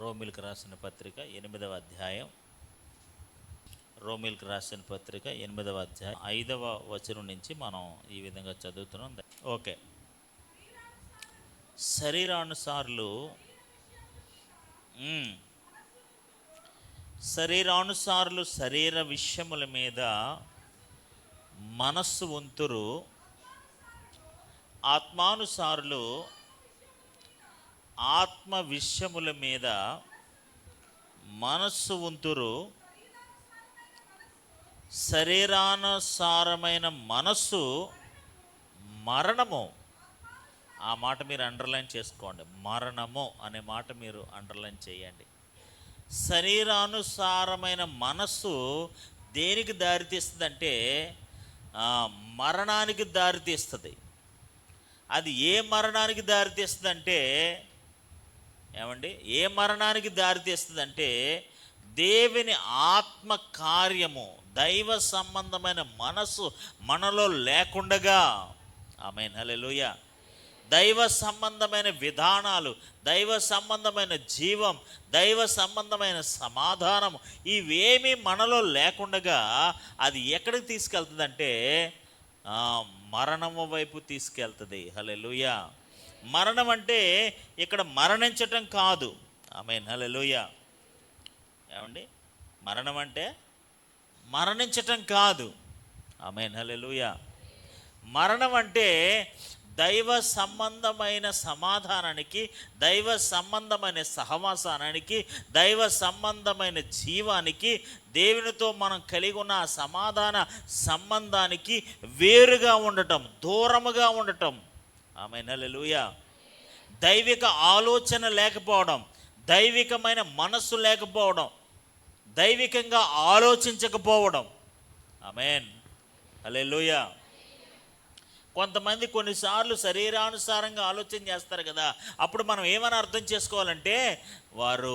రోమిల్కి రాసిన పత్రిక 8వ అధ్యాయం, రోమిల్కి రాసిన పత్రిక 8వ అధ్యాయం 5వ వచనం నుంచి మనం ఈ విధంగా చదువుతున్నాం. ఓకే. శరీరానుసారులు శరీర విషయముల మీద మనస్సు ఉంతురు, ఆత్మానుసారులు ఆత్మ విషయముల మీద మనస్సు ఉంతురు. శరీరానుసారమైన మనస్సు మరణము. ఆ మాట మీరు అండర్లైన్ చేసుకోండి. మరణము అనే మాట మీరు అండర్లైన్ చేయండి. శరీరానుసారమైన మనస్సు దేనికి దారితీస్తుందంటే మరణానికి దారితీస్తుంది. అది ఏ మరణానికి దారితీస్తుందంటే ఏమండి, ఏ మరణానికి దారితీస్తుందంటే దేవుని ఆత్మ కార్యము, దైవ సంబంధమైన మనస్సు మనలో లేకుండగా. ఆమేన్, హల్లెలూయా. దైవ సంబంధమైన విధానాలు, దైవ సంబంధమైన జీవం, దైవ సంబంధమైన సమాధానం ఇవేమీ మనలో లేకుండగా అది ఎక్కడికి తీసుకెళ్తుందంటే మరణము వైపు తీసుకెళ్తుంది. హల్లెలూయా. మరణం అంటే ఇక్కడ మరణించటం కాదు. ఆమేన్, హల్లెలూయా. ఏమండి, మరణం అంటే మరణించటం కాదు. ఆమేన్, హల్లెలూయా. మరణం అంటే దైవ సంబంధమైన సమాధానానికి, దైవ సంబంధమైన సహవాసానికి, దైవ సంబంధమైన జీవానికి, దేవునితో మనం కలిగి ఉన్న సమాధాన సంబంధానికి వేరుగా ఉండటం, దూరముగా ఉండటం. ఆమేన్, హల్లెలూయా. దైవిక ఆలోచన లేకపోవడం, దైవికమైన మనస్సు లేకపోవడం, దైవికంగా ఆలోచించకపోవడం. ఆమేన్, హల్లెలూయా. కొంతమంది కొన్నిసార్లు శరీరానుసారంగా ఆలోచన చేస్తారు కదా, అప్పుడు మనం ఏమని అర్థం చేసుకోవాలంటే వారు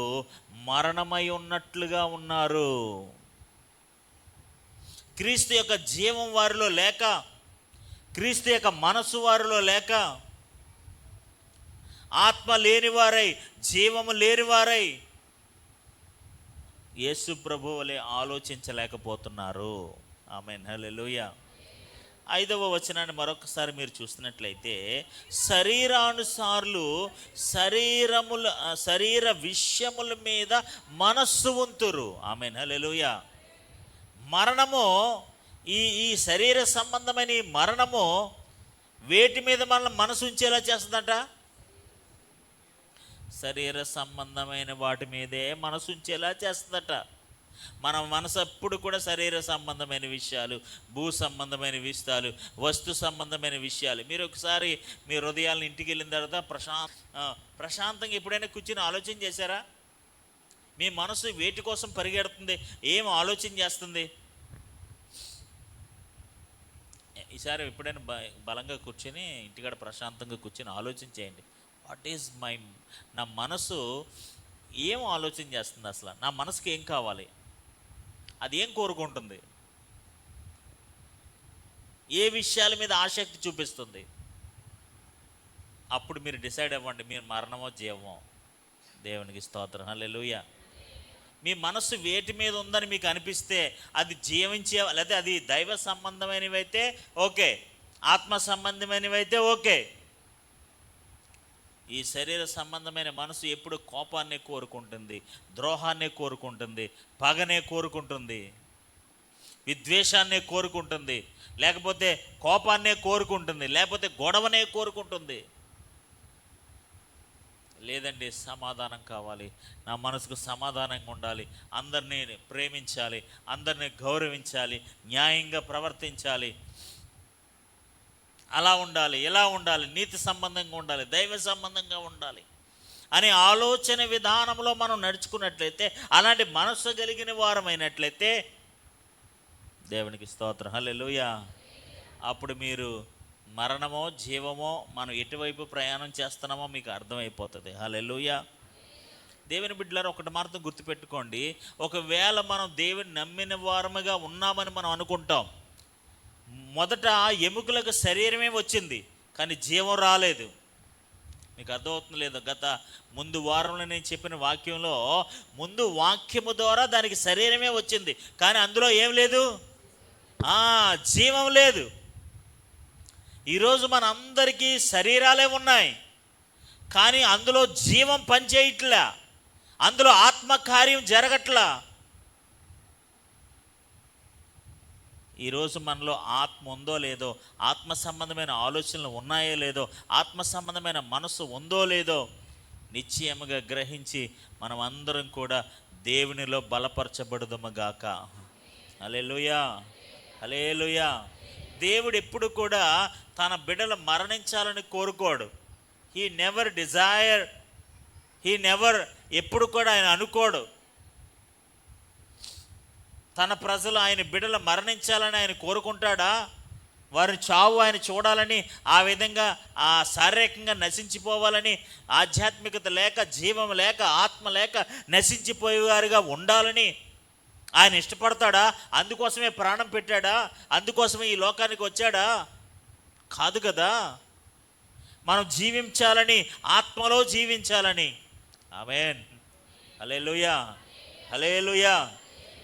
మరణమై ఉన్నట్లుగా ఉన్నారు. క్రీస్తు యొక్క జీవం వారిలో లేక, క్రీస్తు యొక్క మనసు వారిలో లేక, ఆత్మ లేనివారై, జీవము లేనివారై యేసు ప్రభువు వలె ఆలోచించలేకపోతున్నారు. ఆమేన్, హల్లెలూయా. 5వ వచనాన్ని మరొకసారి మీరు చూస్తున్నట్లయితే, శరీరానుసారులు శరీర విషయముల మీద మనస్సు ఉంతురు. ఆమేన్, హల్లెలూయా. మరణము, ఈ శరీర సంబంధమైన ఈ మరణము వేటి మీద మనల్ని మనసు ఉంచేలా చేస్తుందట? శరీర సంబంధమైన వాటి మీదే మనసు ఉంచేలా చేస్తుందట. మన మనసు ఎప్పుడు కూడా శరీర సంబంధమైన విషయాలు, భూ సంబంధమైన విషయాలు, వస్తు సంబంధమైన విషయాలు. మీరు ఒకసారి మీ హృదయాలను ఇంటికి వెళ్ళిన తర్వాత ప్రశాంతంగా ఎప్పుడైనా కూర్చుని ఆలోచన చేశారా? మీ మనసు వేటి కోసం పరిగెడుతుంది, ఏం ఆలోచన చేస్తుంది? ఈసారి ఎప్పుడైనా బలంగా కూర్చొని ఇంటికాడ ప్రశాంతంగా కూర్చొని ఆలోచన చేయండి. వాట్ ఈజ్ నా మనసు ఏం ఆలోచన చేస్తుంది? అసలు నా మనసుకి ఏం కావాలి, అది ఏం కోరుకుంటుంది, ఏ విషయాల మీద ఆసక్తి చూపిస్తుంది? అప్పుడు మీరు డిసైడ్ అవ్వండి, మీరు మరణమో జీవమో. దేవునికి స్తోత్రం, హల్లెలూయా. మీ మనస్సు వేటి మీద ఉందని మీకు అనిపిస్తే అది జీవించే, లేకపోతే అది దైవ సంబంధమైనవి అయితే ఓకే, ఆత్మ సంబంధమైనవి అయితే ఓకే. ఈ శరీర సంబంధమైన మనసు ఎప్పుడు కోపాన్ని కోరుకుంటుంది, ద్రోహాన్ని కోరుకుంటుంది, పగనే కోరుకుంటుంది, విద్వేషాన్ని కోరుకుంటుంది, లేకపోతే కోపాన్నే కోరుకుంటుంది, లేకపోతే గొడవనే కోరుకుంటుంది. లేదండి, సమాధానం కావాలి, నా మనసుకు సమాధానంగా ఉండాలి, అందరినీ ప్రేమించాలి, అందరినీ గౌరవించాలి, న్యాయంగా ప్రవర్తించాలి, అలా ఉండాలి, ఇలా ఉండాలి, నీతి సంబంధంగా ఉండాలి, దైవ సంబంధంగా ఉండాలి అనే ఆలోచన విధానంలో మనం నడుచుకున్నట్లయితే, అలాంటి మనస్సు కలిగిన వారమైనట్లయితే, దేవునికి స్తోత్రం, హల్లెలూయా. అప్పుడు మీరు మరణమో జీవమో మనం ఎటువైపు ప్రయాణం చేస్తున్నామో మీకు అర్థమైపోతుంది. హల్లెలూయా. దేవుని బిడ్డలారా, ఒకటి మాత్రం గుర్తుపెట్టుకోండి, ఒకవేళ మనం దేవుని నమ్మిన వారముగా ఉన్నామని మనం అనుకుంటాం. మొదట ఎముకలకు శరీరమే వచ్చింది, కానీ జీవం రాలేదు. మీకు అర్థమవుతుంది లేదు? గత ముందు వారంలో నేను చెప్పిన వాక్యంలో ముందు వాక్యము ద్వారా దానికి శరీరమే వచ్చింది, కానీ అందులో ఏం లేదు, జీవం లేదు. ఈరోజు మన అందరికీ శరీరాలే ఉన్నాయి, కానీ అందులో జీవం పనిచేయట్లా, అందులో ఆత్మకార్యం జరగట్లా. ఈరోజు మనలో ఆత్మ ఉందో లేదో, ఆత్మ సంబంధమైన ఆలోచనలు ఉన్నాయో లేదో, ఆత్మ సంబంధమైన మనసు ఉందో లేదో నిశ్చయముగా గ్రహించి మనం అందరం కూడా దేవునిలో బలపరచబడుదుముగాక. హల్లెలూయా, హల్లెలూయా. దేవుడు ఎప్పుడు కూడా తన బిడ్డలు మరణించాలని కోరుకోడు. హీ నెవర్ ఎప్పుడు కూడా ఆయన అనుకోడు తన ప్రజలు, ఆయన బిడ్డలు మరణించాలని ఆయన కోరుకుంటాడా? వారిని చావు ఆయన చూడాలని, ఆ విధంగా శారీరకంగా నశించిపోవాలని, ఆధ్యాత్మికత లేక, జీవం లేక, ఆత్మ లేక నశించిపోయేవారుగా ఉండాలని ఆయన ఇష్టపడతాడా? అందుకోసమే ప్రాణం పెట్టాడా? అందుకోసమే ఈ లోకానికి వచ్చాడా? కాదు కదా. మనం జీవించాలని, ఆత్మలో జీవించాలని. ఆమేన్, హల్లెలూయా, హల్లెలూయా.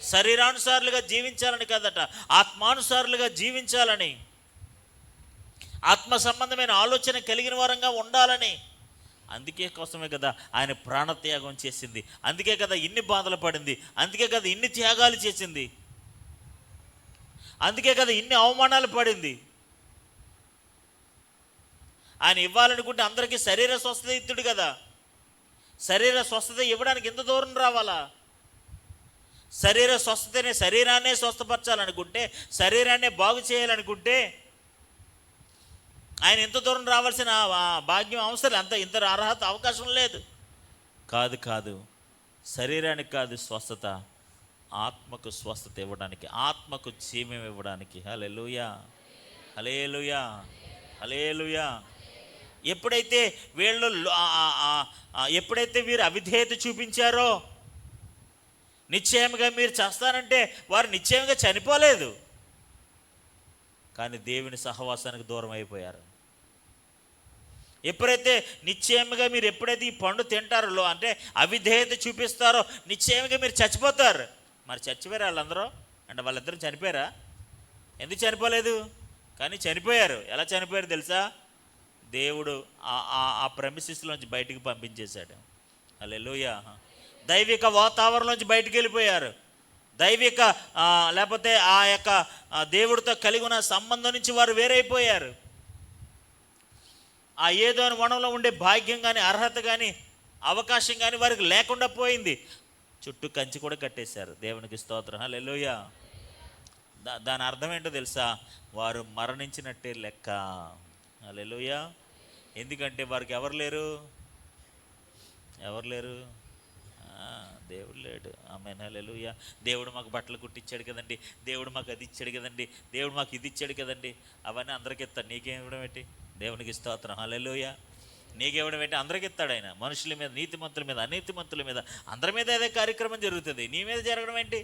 శరీరానుసారులుగా జీవించాలని కదట, ఆత్మానుసారులుగా జీవించాలని, ఆత్మ సంబంధమైన ఆలోచన కలిగిన వారంగా ఉండాలని. అందుకే కోసమే కదా ఆయన ప్రాణత్యాగం చేసింది, అందుకే కదా ఇన్ని బాధలు పడింది, అందుకే కదా ఇన్ని త్యాగాలు చేసింది, అందుకే కదా ఇన్ని అవమానాలు పడింది. ఆయన ఇవ్వాలనుకుంటే అందరికీ శరీర స్వస్థత ఇత్తుడు కదా. శరీర స్వస్థత ఇవ్వడానికి ఎంత దూరం రావాలా? శరీర స్వస్థతనే, శరీరాన్నే స్వస్థపరచాలనుకుంటే, శరీరాన్నే బాగు చేయాలనుకుంటే ఆయన ఎంత దూరం రావాల్సిన భాగ్యం అవసరం, ఇంత అర్హత అవకాశం లేదు. కాదు, శరీరానికి కాదు స్వస్థత, ఆత్మకు స్వస్థత ఇవ్వడానికి, ఆత్మకు జీవం ఇవ్వడానికి. హల్లెలూయా, హల్లెలూయా, హల్లెలూయా. ఎప్పుడైతే వీరు అవిధేయత చూపించారో, నిశ్చయంగా మీరు చేస్తానంటే వారు నిశ్చయంగా చనిపోలేదు, కానీ దేవుని సహవాసానికి దూరం అయిపోయారు. ఎప్పుడైతే నిశ్చయంగా మీరు ఎప్పుడైతే ఈ పండు తింటారో, అంటే అవిధేయత చూపిస్తారో, నిశ్చయంగా మీరు చచ్చిపోతారు. మరి చచ్చిపోయారు వాళ్ళందరూ? అంటే వాళ్ళిద్దరూ చనిపోయారా? ఎందుకు చనిపోలేదు? కానీ చనిపోయారు. ఎలా చనిపోయారు తెలుసా? దేవుడు ఆ ప్రెమిసిస్లోంచి బయటికి పంపించేశాడు. హల్లెలూయా. దైవిక వాతావరణంలోంచి బయటికి వెళ్ళిపోయారు. దైవిక లేకపోతే ఆ యొక్క దేవుడితో కలిగి ఉన్న సంబంధం నుంచి వారు వేరైపోయారు. ఆ ఏదోని వనంలో ఉండే భాగ్యం కానీ, అర్హత కానీ, అవకాశం కానీ వారికి లేకుండా పోయింది. చుట్టూ కంచి కూడా కట్టేశారు. దేవునికి స్తోత్రం, హల్లెలూయా. దాని అర్థం ఏంటో తెలుసా? వారు మరణించినట్టే లెక్క. హల్లెలూయా. ఎందుకంటే వారికి ఎవరు లేరు? దేవుడు లేడు. ఆమేన్, హల్లెలూయా. దేవుడు మాకు బట్టలు కుట్టించాడు కదండి, దేవుడు మాకు అది ఇచ్చాడు కదండి, దేవుడు మాకు ఇది ఇచ్చాడు కదండి, అవన్నీ అందరికి ఇస్తాడు. నీకేం ఇవ్వడం ఏంటి? దేవునికి స్తోత్రం, హల్లెలూయా. నీకేవ్వడం ఏంటి? అందరికి ఇస్తాడు ఆయన. మనుషుల మీద, నీతిమంతుల మీద, అనీతిమంతుల మీద, అందరి మీద అదే కార్యక్రమం జరుగుతుంది. నీ మీద జరగడం ఏంటి?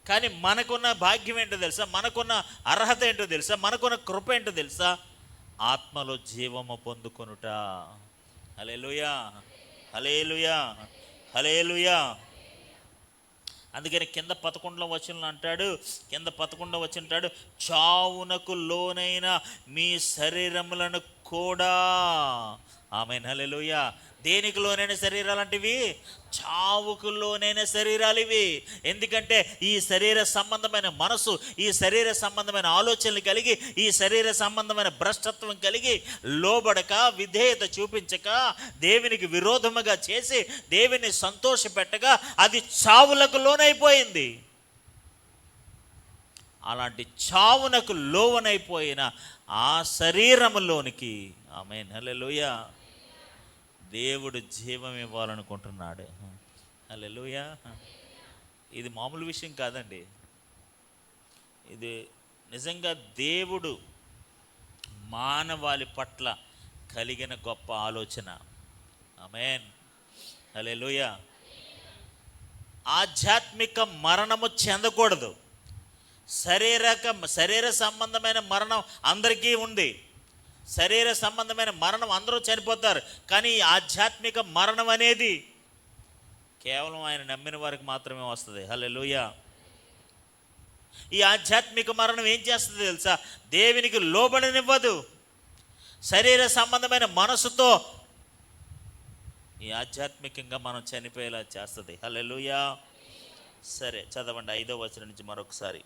కానీ మనకున్న భాగ్యం ఏంటో తెలుసా? మనకున్న అర్హత ఏంటో తెలుసా? మనకున్న కృప ఏంటో తెలుసా? ఆత్మలో జీవము పొందుకొనుట. హల్లెలూయా, హల్లెలూయా, హల్లెలూయా. అందుకని కింద 11వ వచనంలో అంటాడు, చావునకు లోనైన మీ శరీరములను కూడా. ఆమేన్, హల్లెలూయా. దేనికి లోనైన శరీరాలు అంటివి? చావుకు లోనైన శరీరాలు ఇవి. ఎందుకంటే ఈ శరీర సంబంధమైన మనసు, ఈ శరీర సంబంధమైన ఆలోచనలు కలిగి, ఈ శరీర సంబంధమైన భ్రష్టత్వం కలిగి, లోబడక, విధేయత చూపించక, దేవునికి విరోధముగా చేసి, దేవుని సంతోషపెట్టగా అది చావులకు లోనైపోయింది. అలాంటి చావునకు లోనైపోయిన ఆ శరీరములోనికి, ఆమేన్, హల్లెలూయా, దేవుడు జీవం ఇవ్వాలనుకుంటున్నాడు. హల్లెలూయా. ఇది మామూలు విషయం కాదండి. ఇది నిజంగా దేవుడు మానవాళి పట్ల కలిగిన గొప్ప ఆలోచన. ఆమేన్, హల్లెలూయా. ఆధ్యాత్మిక మరణము చెందకూడదు. శరీర సంబంధమైన మరణం అందరికీ ఉంది. శరీర సంబంధమైన మరణం అందరూ చనిపోతారు, కానీ ఈ ఆధ్యాత్మిక మరణం అనేది కేవలం ఆయన నమ్మిన వారికి మాత్రమే వస్తుంది. హల్లెలూయా. ఈ ఆధ్యాత్మిక మరణం ఏం చేస్తుంది తెలుసా? దేవునికి లోబడనివ్వదు. శరీర సంబంధమైన మనసుతో ఈ ఆధ్యాత్మికంగా మనం చనిపోయేలా చేస్తుంది. హల్లెలూయా. సరే, చదవండి 5వ వచనం నుంచి మరొకసారి.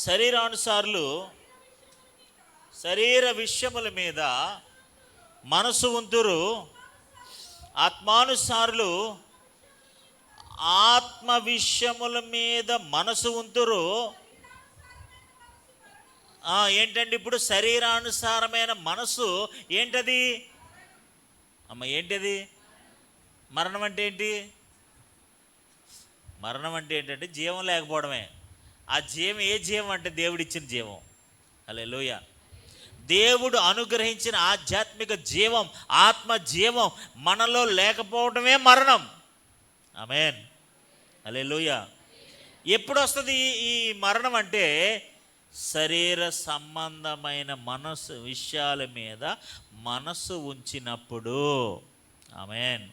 శరీరానుసారులు శరీర విషయముల మీద మనసు ఉంతురు, ఆత్మానుసారులు ఆత్మ విషయముల మీద మనసు ఉంతురు. ఏంటండి ఇప్పుడు శరీరానుసారమైన మనసు ఏంటది అమ్మ? ఏంటది? మరణం అంటే ఏంటి? మరణం అంటే ఏంటంటే జీవం లేకపోవడమే. ఆ జీవం ఏ జీవం అంటే దేవుడిచ్చిన జీవం. హల్లెలూయా. దేవుడు అనుగ్రహించిన ఆధ్యాత్మిక జీవం, ఆత్మ జీవం మనలో లేకపోవడమే మరణం. ఆమేన్. హల్లెలూయా. ఎప్పుడు వస్తుంది ఈ మరణం అంటే? శరీర సంబంధమైన మనసు విషయాల మీద మనసు ఉంచినప్పుడు. ఆమేన్.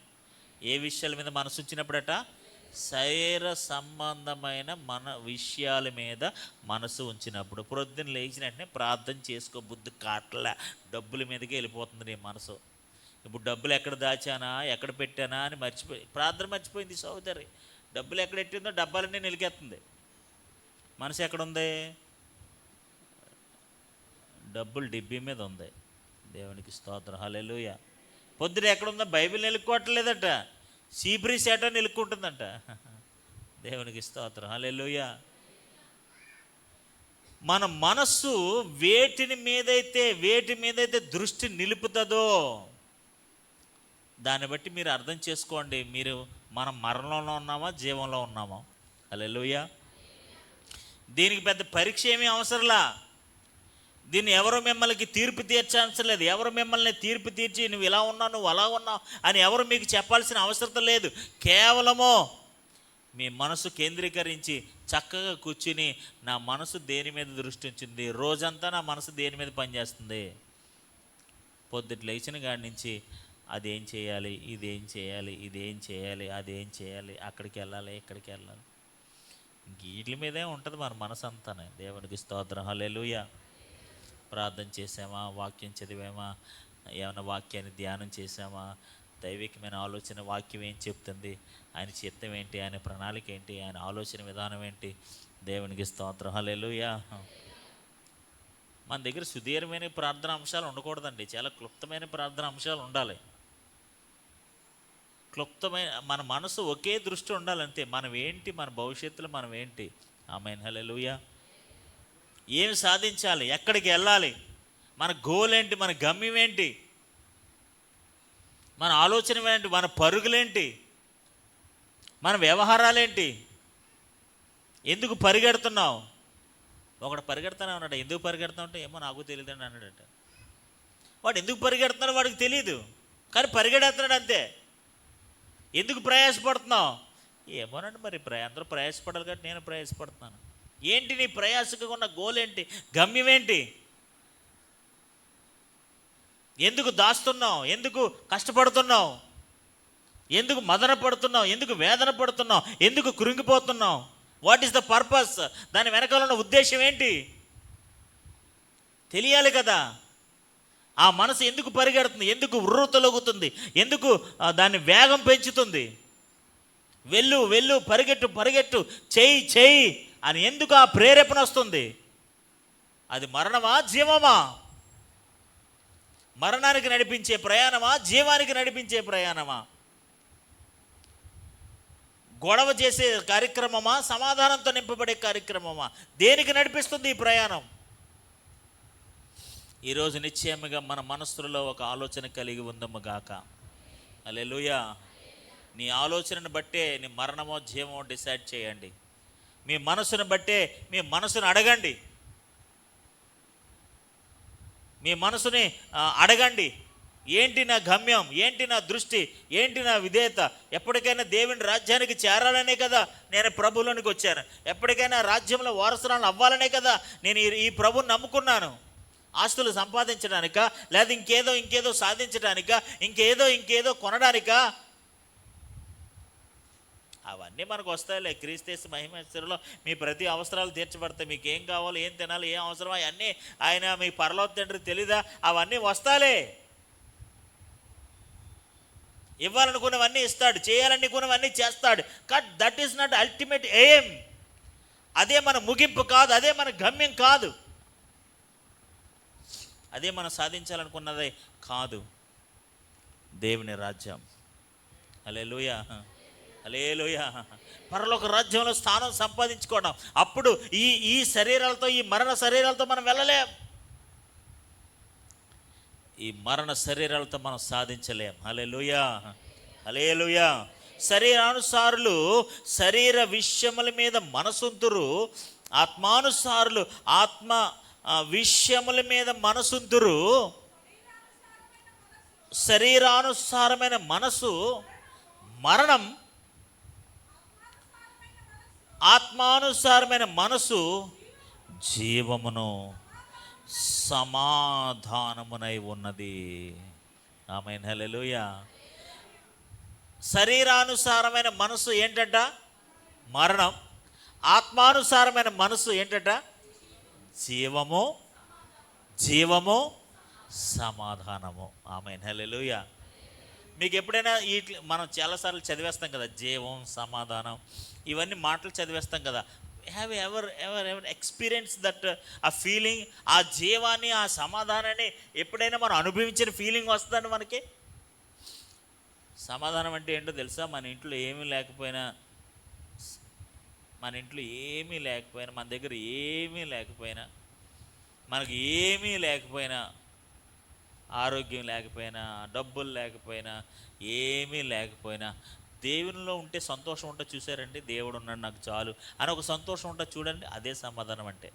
ఏ విషయాల మీద మనసు ఉంచినప్పుడట? శరీర సంబంధమైన విషయాల మీద మనసు ఉంచినప్పుడు. ప్రొద్దున లేచిన వెంటనే ప్రార్థన చేసుకో బుద్ధి కాట్ల, డబ్బుల మీదకి వెళ్ళిపోతుంది నీ మనసు. ఇప్పుడు డబ్బులు ఎక్కడ దాచానా, ఎక్కడ పెట్టానా అని ప్రార్థన మర్చిపోయింది సోదరి. డబ్బులు ఎక్కడ పెట్టిందో డబ్బాలన్నీ నిలికేస్తుంది. మనసు ఎక్కడుంది? డబ్బులు డిబ్బీ మీద ఉంది. దేవునికి స్తోత్రం. హల్లెలూయా. పొద్దున ఎక్కడుందో బైబిల్ నిలుక్కోవట్లేదట, సీబ్రీ సేట నిలుక్కుంటుందంట. దేవునికి స్తోత్రం. హల్లెలూయా. మన మనస్సు వేటి మీదైతే దృష్టి నిలుపుతుందో దాన్ని బట్టి మీరు అర్థం చేసుకోండి, మనం మరణంలో ఉన్నామా, జీవంలో ఉన్నామా. హల్లెలూయా. దీనికి పెద్ద పరీక్ష ఏమీ అవసరంలా. దీన్ని ఎవరు మిమ్మల్ని తీర్పు తీర్చాల్సిన లేదు. ఎవరు మిమ్మల్ని తీర్పు తీర్చి నువ్వు ఇలా ఉన్నావు, నువ్వు అలా ఉన్నావు అని ఎవరు మీకు చెప్పాల్సిన అవసరం లేదు. కేవలము మీ మనసు కేంద్రీకరించి చక్కగా కూర్చుని, నా మనసు దేని మీద దృష్టి ఉంచింది, రోజంతా నా మనసు దేని మీద పనిచేస్తుంది, పొద్దుట లేచిన కాడి నుంచి అదేం చేయాలి, ఇదేం చేయాలి, ఇదేం చేయాలి, అదేం చేయాలి, అక్కడికి వెళ్ళాలి, ఇక్కడికి వెళ్ళాలి, వీటి మీదే ఉంటుంది మన మనసు అంతానే. దేవునికి స్తోత్రం. హల్లెలూయా. ప్రార్థన చేసామా, వాక్యం చదివామా, ఏమైనా వాక్యాన్ని ధ్యానం చేసామా, దైవికమైన ఆలోచన, వాక్యం ఏం చెప్తుంది, ఆయన చిత్తం ఏంటి, ఆయన ప్రణాళిక ఏంటి, ఆయన ఆలోచన విధానం ఏంటి. దేవునికి స్తోత్రం. హల్లెలూయా. మన దగ్గర సుదీర్ఘమైన ప్రార్థన అంశాలు ఉండకూడదండి, చాలా క్లుప్తమైన ప్రార్థన అంశాలు ఉండాలి. క్లుప్తమైన మన మనసు ఒకే దృష్టి ఉండాలంతే. మనం ఏంటి, మన భవిష్యత్తులో మనం ఏంటి. ఆమేన్. హల్లెలూయా. ఏమి సాధించాలి, ఎక్కడికి వెళ్ళాలి, మన గోల్ ఏంటి, మన గమ్యం ఏంటి, మన ఆలోచన ఏంటి, మన పరుగులేంటి, మన వ్యవహారాలేంటి, ఎందుకు పరిగెడుతున్నావు. ఒకడు పరిగెడతానే ఉన్నాడు. ఎందుకు పరిగెడతావు అంటే ఏమో నాకు తెలియదండి అన్నాడట. వాడు ఎందుకు పరిగెడుతున్నాడో వాడికి తెలియదు, కానీ పరిగెడుతున్నాడు అంతే. ఎందుకు ప్రయాసపడుతున్నావు? ఏమోనండి, మరి అందరూ ప్రయాసపడాలి కాబట్టి నేను ప్రయాసపడుతున్నాను. ఏంటి నీ ప్రయాసకు ఉన్న గోల్ ఏంటి, గమ్యం ఏంటి? ఎందుకు దాస్తున్నావు, ఎందుకు కష్టపడుతున్నావు, ఎందుకు మదన పడుతున్నావు, ఎందుకు వేదన పడుతున్నావు, ఎందుకు కృంగిపోతున్నావు? What is the purpose? దాని వెనకాల ఉన్న ఉద్దేశం ఏంటి తెలియాలి కదా. ఆ మనసు ఎందుకు పరిగెడుతుంది, ఎందుకు ఉర్రూతలొగుతుంది, ఎందుకు దాన్ని వేగం పెంచుతుంది, వెళ్ళు వెళ్ళు, పరిగెట్టు పరిగెట్టు, చెయ్యి అని ఎందుకు ఆ ప్రేరేపణ వస్తుంది? అది మరణమా, జీవమా? మరణానికి నడిపించే ప్రయాణమా, జీవానికి నడిపించే ప్రయాణమా? గొడవ చేసే కార్యక్రమమా, సమాధానంతో నింపబడే కార్యక్రమమా? దేనికి నడిపిస్తుంది ఈ ప్రయాణం? ఈరోజు నిశ్చయముగా మన మనస్సులో ఒక ఆలోచన కలిగి ఉందమ్మ గాక. హల్లెలూయా. నీ ఆలోచనను బట్టే నీ మరణమో జీవమో డిసైడ్ చేయండి. మీ మనసును బట్టే మీ మనసును అడగండి. మీ మనసుని అడగండి, ఏంటి నా గమ్యం, ఏంటి నా దృష్టి, ఏంటి నా విధేయత? ఎప్పటికైనా దేవుని రాజ్యానికి చేరాలనే కదా నేను ప్రభువులోనికి వచ్చాను. ఎప్పటికైనా రాజ్యంలో వారసురాలను అవ్వాలనే కదా నేను ఈ ప్రభువుని నమ్ముకున్నాను. ఆస్తులు సంపాదించడానిక, లేదా ఇంకేదో సాధించడానిక, ఇంకేదో కొనడానిక? అవన్నీ మనకు వస్తాయిలే. క్రీస్తు మహిమేశ్వరులో మీ ప్రతి అవసరాలు తీర్చబడతాయి. మీకు ఏం కావాలో, ఏం తినాలి, ఏం అవసరమో అవన్నీ ఆయన మీ పరలోక తండ్రి తెలీదా? అవన్నీ వస్తాలే. ఇవ్వాలనుకున్నవన్నీ ఇస్తాడు, చేయాలనుకున్నవన్నీ చేస్తాడు. But that is not ultimate aim. అదే మన ముగింపు కాదు, అదే మన గమ్యం కాదు, అదే మనం సాధించాలనుకున్నదే కాదు. దేవుని రాజ్యం. హల్లెలూయా, హల్లెలూయా. పరలోక రాజ్యంలో స్థానం సంపాదించుకోవడం. అప్పుడు ఈ శరీరాలతో, ఈ మరణ శరీరాలతో మనం వెళ్ళలేం. ఈ మరణ శరీరాలతో మనం సాధించలేం. హల్లెలూయా, హల్లెలూయా. శరీరానుసారులు శరీర విషయముల మీద మనసుంతురు, ఆత్మానుసారులు ఆత్మ విషయముల మీద మనసుంతురు. శరీరానుసారమైన మనసు మరణం, ఆత్మానుసారమైన మనసు జీవమును సమాధానమునై ఉన్నది. ఆమేన్, హల్లెలూయా. శరీరానుసారమైన మనసు ఏంటంట? మరణం. ఆత్మానుసారమైన మనసు ఏంటంట? జీవము సమాధానము. ఆమేన్, హల్లెలూయా. మీకు ఎప్పుడైనా మనం చాలాసార్లు చదివేస్తాం కదా, జీవం, సమాధానం, ఇవన్నీ మాటలు చదివేస్తాం కదా. హ్యావ్ ఎవర్ ఎక్స్పీరియన్స్ దట్ ఆ ఫీలింగ్? ఆ జీవాన్ని, ఆ సమాధానాన్ని ఎప్పుడైనా మనం అనుభవించిన ఫీలింగ్ వస్తుందండి మనకి? సమాధానం అంటే ఏంటో తెలుసా? మన ఇంట్లో ఏమీ లేకపోయినా, మన దగ్గర ఏమీ లేకపోయినా, మనకు ఏమీ లేకపోయినా, ఆరోగ్యం లేకపోయినా, డబ్బులు లేకపోయినా, ఏమీ లేకపోయినా, దేవునిలో ఉంటే సంతోషం ఉంటే చూసారండి. దేవుడు ఉన్నాడు నాకు చాలు అని ఒక సంతోషం ఉంటే చూడండి, అదే సమాధానం అంటే.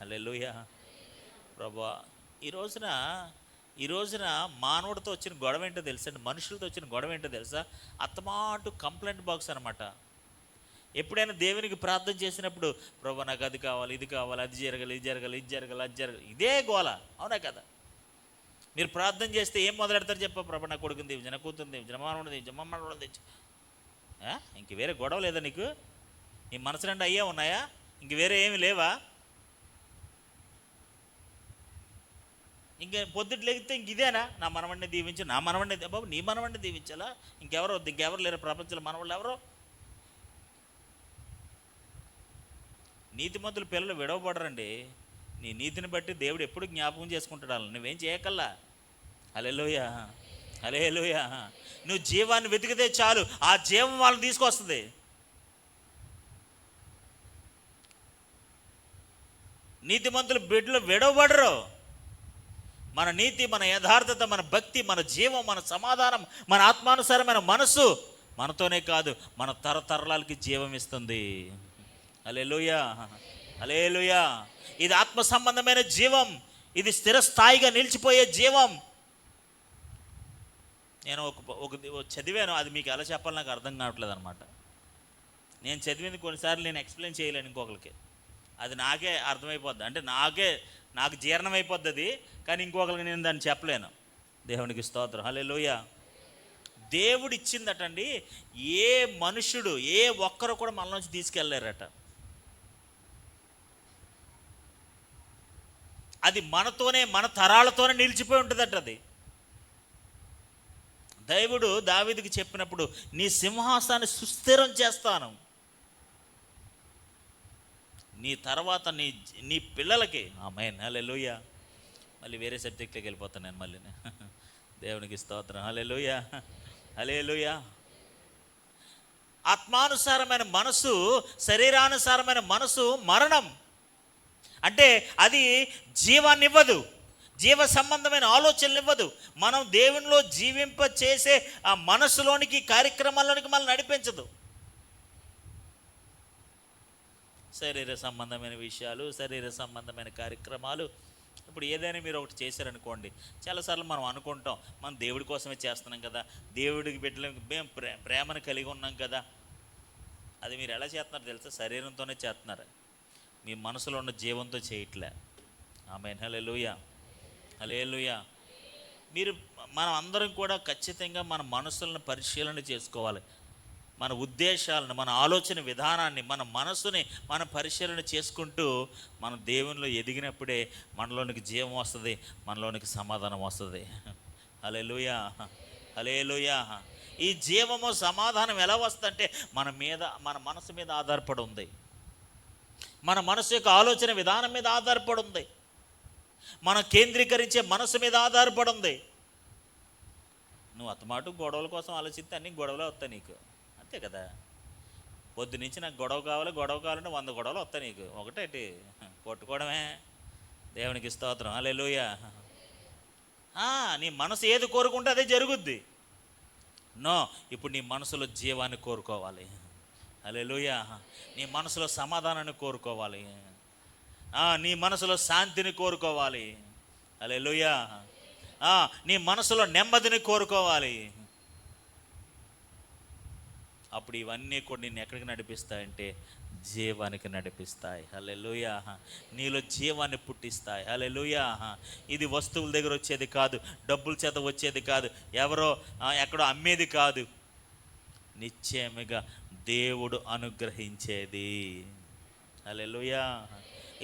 హల్లెలూయా. ప్రభువా, ఈ రోజున మానవుడితో వచ్చిన గొడవ ఏంటో తెలుసండి, మనుషులతో వచ్చిన గొడవ ఏంటో తెలుసా? అత్తమాటు కంప్లైంట్ బాక్స్ అనమాట. ఎప్పుడైనా దేవునికి ప్రార్థన చేసినప్పుడు, ప్రభువా నాకు అది కావాలి, ఇది కావాలి, అది జరగాలి, ఇదే గోల, అవునా కదా? మీరు ప్రార్థన చేస్తే ఏం మొదలెడతారు చెప్ప? ప్రభు నా కొడుకుని దీవించు, నా కూతురు దీవించు, నా మనవడు దీవించు, మా మనవడు దీవించు. ఇంక వేరే గొడవ లేదా నీకు? నీ మనసు నిండా అయ్యే ఉన్నాయా? ఇంక వేరే ఏమి లేవా? ఇంక పొద్దుట లేగితే ఇంక ఇదేనా? నా మనవడిని దీవించు, నా మనవడిని. బాబు నీ మనవడిని దీవించాలా? ఇంకెవరు లేరు ప్రపంచంలో మనవాళ్ళు ఎవరో? నీతిమంతుల పిల్లలు విడవబడరండి. నీ నీతిని బట్టి దేవుడు ఎప్పుడు జ్ఞాపకం చేసుకుంటాడు వాళ్ళని, నువ్వేం చేయకల్లా. హల్లెలూయా, హల్లెలూయా. నువ్వు జీవాన్ని వెతికితే చాలు, ఆ జీవం వాళ్ళని తీసుకొస్తుంది. నీతిమంతుల బిడ్డలు విడవబడరు. మన నీతి, మన యథార్థత, మన భక్తి, మన జీవం, మన సమాధానం, మన ఆత్మానుసారమైన మనసు మనతోనే కాదు, మన తరతరాలకి జీవం ఇస్తుంది. హల్లెలూయా, హల్లెలూయా. ఇది ఆత్మ సంబంధమైన జీవం, ఇది స్థిరస్థాయిగా నిలిచిపోయే జీవం. నేను ఒక చదివాను, అది మీకు ఎలా చెప్పాలి నాకు అర్థం కావట్లేదు అనమాట. నేను చదివింది కొన్నిసార్లు నేను ఎక్స్ప్లెయిన్ చేయలేను ఇంకొకరికి, అది నాకే అర్థమైపోద్ది, అంటే నాకు జీర్ణమైపోద్ది అది, కానీ ఇంకొకరికి నేను దాన్ని చెప్పలేను. దేవునికి స్తోత్రం, హల్లెలూయా. దేవుడు ఇచ్చిందటండి, ఏ మనుషుడు, ఏ ఒక్కరు కూడా మన నుంచి తీసుకెళ్ళలేరట. అది మనతోనే, మన తరాలతోనే నిలిచిపోయి ఉంటుందట. అది దేవుడు దావీదుకి చెప్పినప్పుడు, నీ సింహాసాన్ని సుస్థిరం చేస్తాను, నీ తర్వాత నీ పిల్లలకి. ఆమేన్, హల్లెలూయా. మళ్ళీ వేరే సబ్జెక్ట్లోకి వెళ్ళిపోతాను నేను మళ్ళీ. దేవునికి స్తోత్రం, హల్లెలూయా, హల్లెలూయా. ఆత్మానుసారమైన మనసు, శరీరానుసారమైన మనసు మరణం. అంటే అది జీవాన్ని ఇవ్వదు, జీవ సంబంధమైన ఆలోచనలు ఇవ్వదు. మనం దేవునిలో జీవింప చేసే ఆ మనసులోనికి, కార్యక్రమాల్లోనికి మనం నడిపించదు. శరీర సంబంధమైన విషయాలు, శరీర సంబంధమైన కార్యక్రమాలు. ఇప్పుడు ఏదైనా మీరు ఒకటి చేశారనుకోండి, చాలాసార్లు మనం అనుకుంటాం, మనం దేవుడి కోసమే చేస్తున్నాం కదా, దేవుడికి బిడ్డలకు మేము ప్రేమను కలిగి ఉన్నాం కదా. అది మీరు ఎలా చేస్తున్నారు తెలుసా? శరీరంతోనే చేస్తున్నారు, మీ మనసులో ఉన్న జీవంతో చేయట్లే. ఆమేన్. హల్లెలూయా, హల్లెలూయా. మనం అందరం కూడా ఖచ్చితంగా మన మనసులను పరిశీలన చేసుకోవాలి. మన ఉద్దేశాలను, మన ఆలోచన విధానాన్ని, మన మనసుని మనం పరిశీలన చేసుకుంటూ మనం దేవునిలో ఎదిగినప్పుడే మనలోనికి జీవం వస్తుంది, మనలోనికి సమాధానం వస్తుంది. హల్లెలూయా, హల్లెలూయా. ఈ జీవము సమాధానం ఎలా వస్తుందంటే మన మనసు మీద ఆధారపడి ఉంది. మన మనసు యొక్క ఆలోచన విధానం మీద ఆధారపడి ఉంది. మనం కేంద్రీకరించే మనసు మీద ఆధారపడి ఉంది. నువ్వు అతమాటు గొడవల కోసం ఆలోచిస్తే అన్ని గొడవలే వస్తాయి నీకు, అంతే కదా. పొద్దునుంచి నాకు గొడవ కావాలంటే 100 గొడవలు వస్తాయి నీకు. ఒకటేటి కొట్టుకోవడమే. దేవునికి స్తోత్రం, హల్లెలూయా. నీ మనసు ఏది కోరుకుంటే అదే జరుగుద్ది. ఇప్పుడు నీ మనసులో జీవాన్ని కోరుకోవాలి. హల్లెలూయా. నీ మనసులో సమాధానాన్ని కోరుకోవాలి. నీ మనసులో శాంతిని కోరుకోవాలి. హల్లెలూయా. నీ మనసులో నెమ్మదిని కోరుకోవాలి. అప్పుడు ఇవన్నీ కూడా నిన్ను ఎక్కడికి నడిపిస్తాయంటే జీవానికి నడిపిస్తాయి. హల్లెలూయా. నీలో జీవాన్ని పుట్టిస్తాయి. హల్లెలూయా. ఇది వస్తువుల దగ్గర వచ్చేది కాదు, డబ్బుల చేత వచ్చేది కాదు, ఎవరో ఎక్కడో అమ్మేది కాదు, నిశ్చయముగా దేవుడు అనుగ్రహించేది. హల్లెలూయా.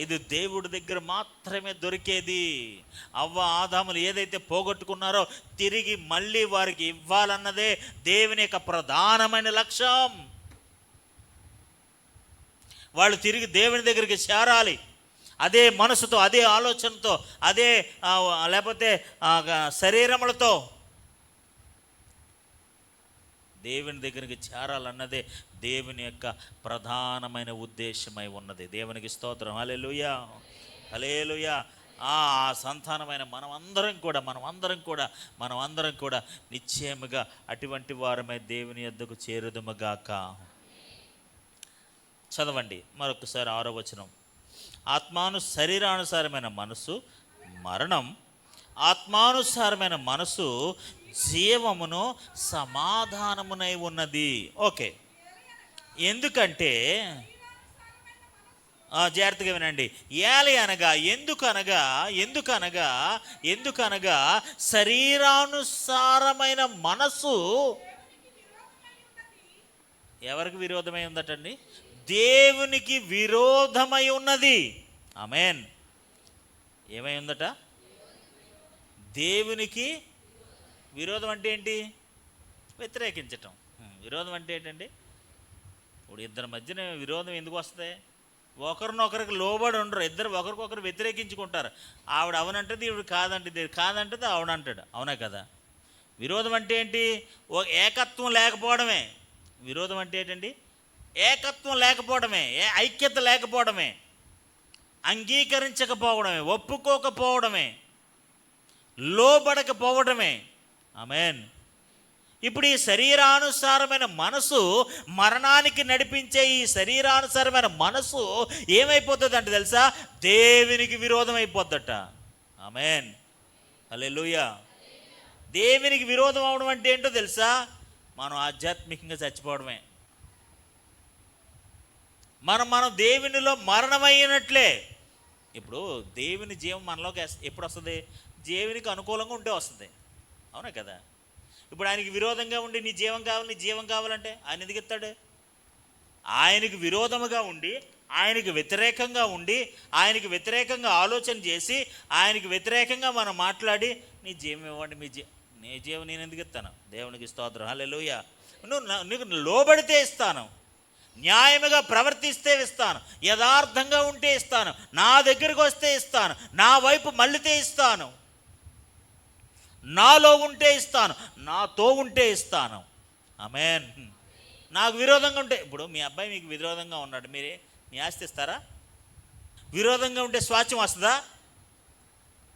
ఇది దేవుడి దగ్గర మాత్రమే దొరికేది. అవ్వ ఆదాములు ఏదైతే పోగొట్టుకున్నారో తిరిగి మళ్ళీ వారికి ఇవ్వాలన్నదే దేవుని యొక్క ప్రధానమైన లక్ష్యం. వాళ్ళు తిరిగి దేవుని దగ్గరికి చేరాలి. అదే మనసుతో, అదే ఆలోచనతో, అదే లేకపోతే శరీరములతో దేవుని దగ్గరికి చేరాలన్నదే దేవుని యొక్క ప్రధానమైన ఉద్దేశమై ఉన్నది. దేవునికి స్తోత్రం, హల్లెలూయా, హల్లెలూయా. ఆ సంతానమైన మనమందరం కూడా నిశ్చయముగా అటువంటి వారమై దేవుని యొద్దకు చేరుదుముగాక. చదవండి మరొకసారి 6వ వచనం. శరీరానుసారమైన మనసు మరణం, ఆత్మానుసారమైన మనసు జీవమును సమాధానమునై ఉన్నది. ఓకే, ఎందుకంటే జాగ్రత్తగా వినండి. ఎందుకనగా శరీరానుసారమైన మనసు ఎవరికి విరోధమై ఉందటండి? దేవునికి విరోధమై ఉన్నది. ఆమేన్. ఏమై ఉందట? దేవునికి విరోధం అంటే ఏంటి? వ్యతిరేకించటం. విరోధం అంటే ఏంటండి? ఇప్పుడు ఇద్దరి మధ్యన విరోధం ఎందుకు వస్తుంది? ఒకరినొకరికి లోబడి ఉండరు, ఇద్దరు ఒకరికొకరు వ్యతిరేకించుకుంటారు. ఆవిడ అవునంటది, ఈవిడ కాదంటది, కాదంటది ఆవిడంటాడు. అవునా కదా? విరోధం అంటే ఏంటి? ఏకత్వం లేకపోవడమే. విరోధం అంటే ఏంటండి? ఏకత్వం లేకపోవడమే, ఐక్యత లేకపోవడమే, అంగీకరించకపోవడమే, ఒప్పుకోకపోవడమే, లోబడకపోవడమే. ఆమేన్. ఇప్పుడు ఈ శరీరానుసారమైన మనసు, మరణానికి నడిపించే ఈ శరీరానుసారమైన మనసు ఏమైపోతుంది అంటే తెలుసా? దేవునికి విరోధం అయిపోద్దట. ఆమేన్, హల్లెలూయా. దేవునికి విరోధం అవడం అంటే ఏంటో తెలుసా? మనం ఆధ్యాత్మికంగా చచ్చిపోవడమే. మనం దేవునిలో మరణమైనట్లే. ఇప్పుడు దేవుని జీవం మనలోకి ఎప్పుడు వస్తుంది? దేవునికి అనుకూలంగా ఉంటే వస్తుంది. అవునా కదా? ఇప్పుడు ఆయనకి విరోధంగా ఉండి నీ జీవం కావాలంటే ఆయన ఎందుకు ఇస్తాడు? ఆయనకు విరోధముగా ఉండి, ఆయనకు వ్యతిరేకంగా ఉండి, ఆయనకు వ్యతిరేకంగా ఆలోచన చేసి, ఆయనకు వ్యతిరేకంగా మనం మాట్లాడి నీ జీవం ఇవ్వండి, నీ జీవం నేను ఎందుకు ఇస్తాను? దేవునికి స్తోత్రం, హల్లెలూయా. నీకు లోబడితే ఇస్తాను, న్యాయముగా ప్రవర్తిస్తే ఇస్తాను, యథార్థంగా ఉంటే ఇస్తాను, నా దగ్గరికి వస్తే ఇస్తాను, నా వైపు మళ్ళితే ఇస్తాను, నాలో ఉంటే ఇస్తాను, నాతో ఉంటే ఇస్తాను. ఆమేన్. నాకు విరోధంగా ఉంటే, ఇప్పుడు మీ అబ్బాయి మీకు విరోధంగా ఉన్నాడు, మీరే మీ ఆస్తి ఇస్తారా? విరోధంగా ఉంటే స్వాచ్ఛం వస్తుందా?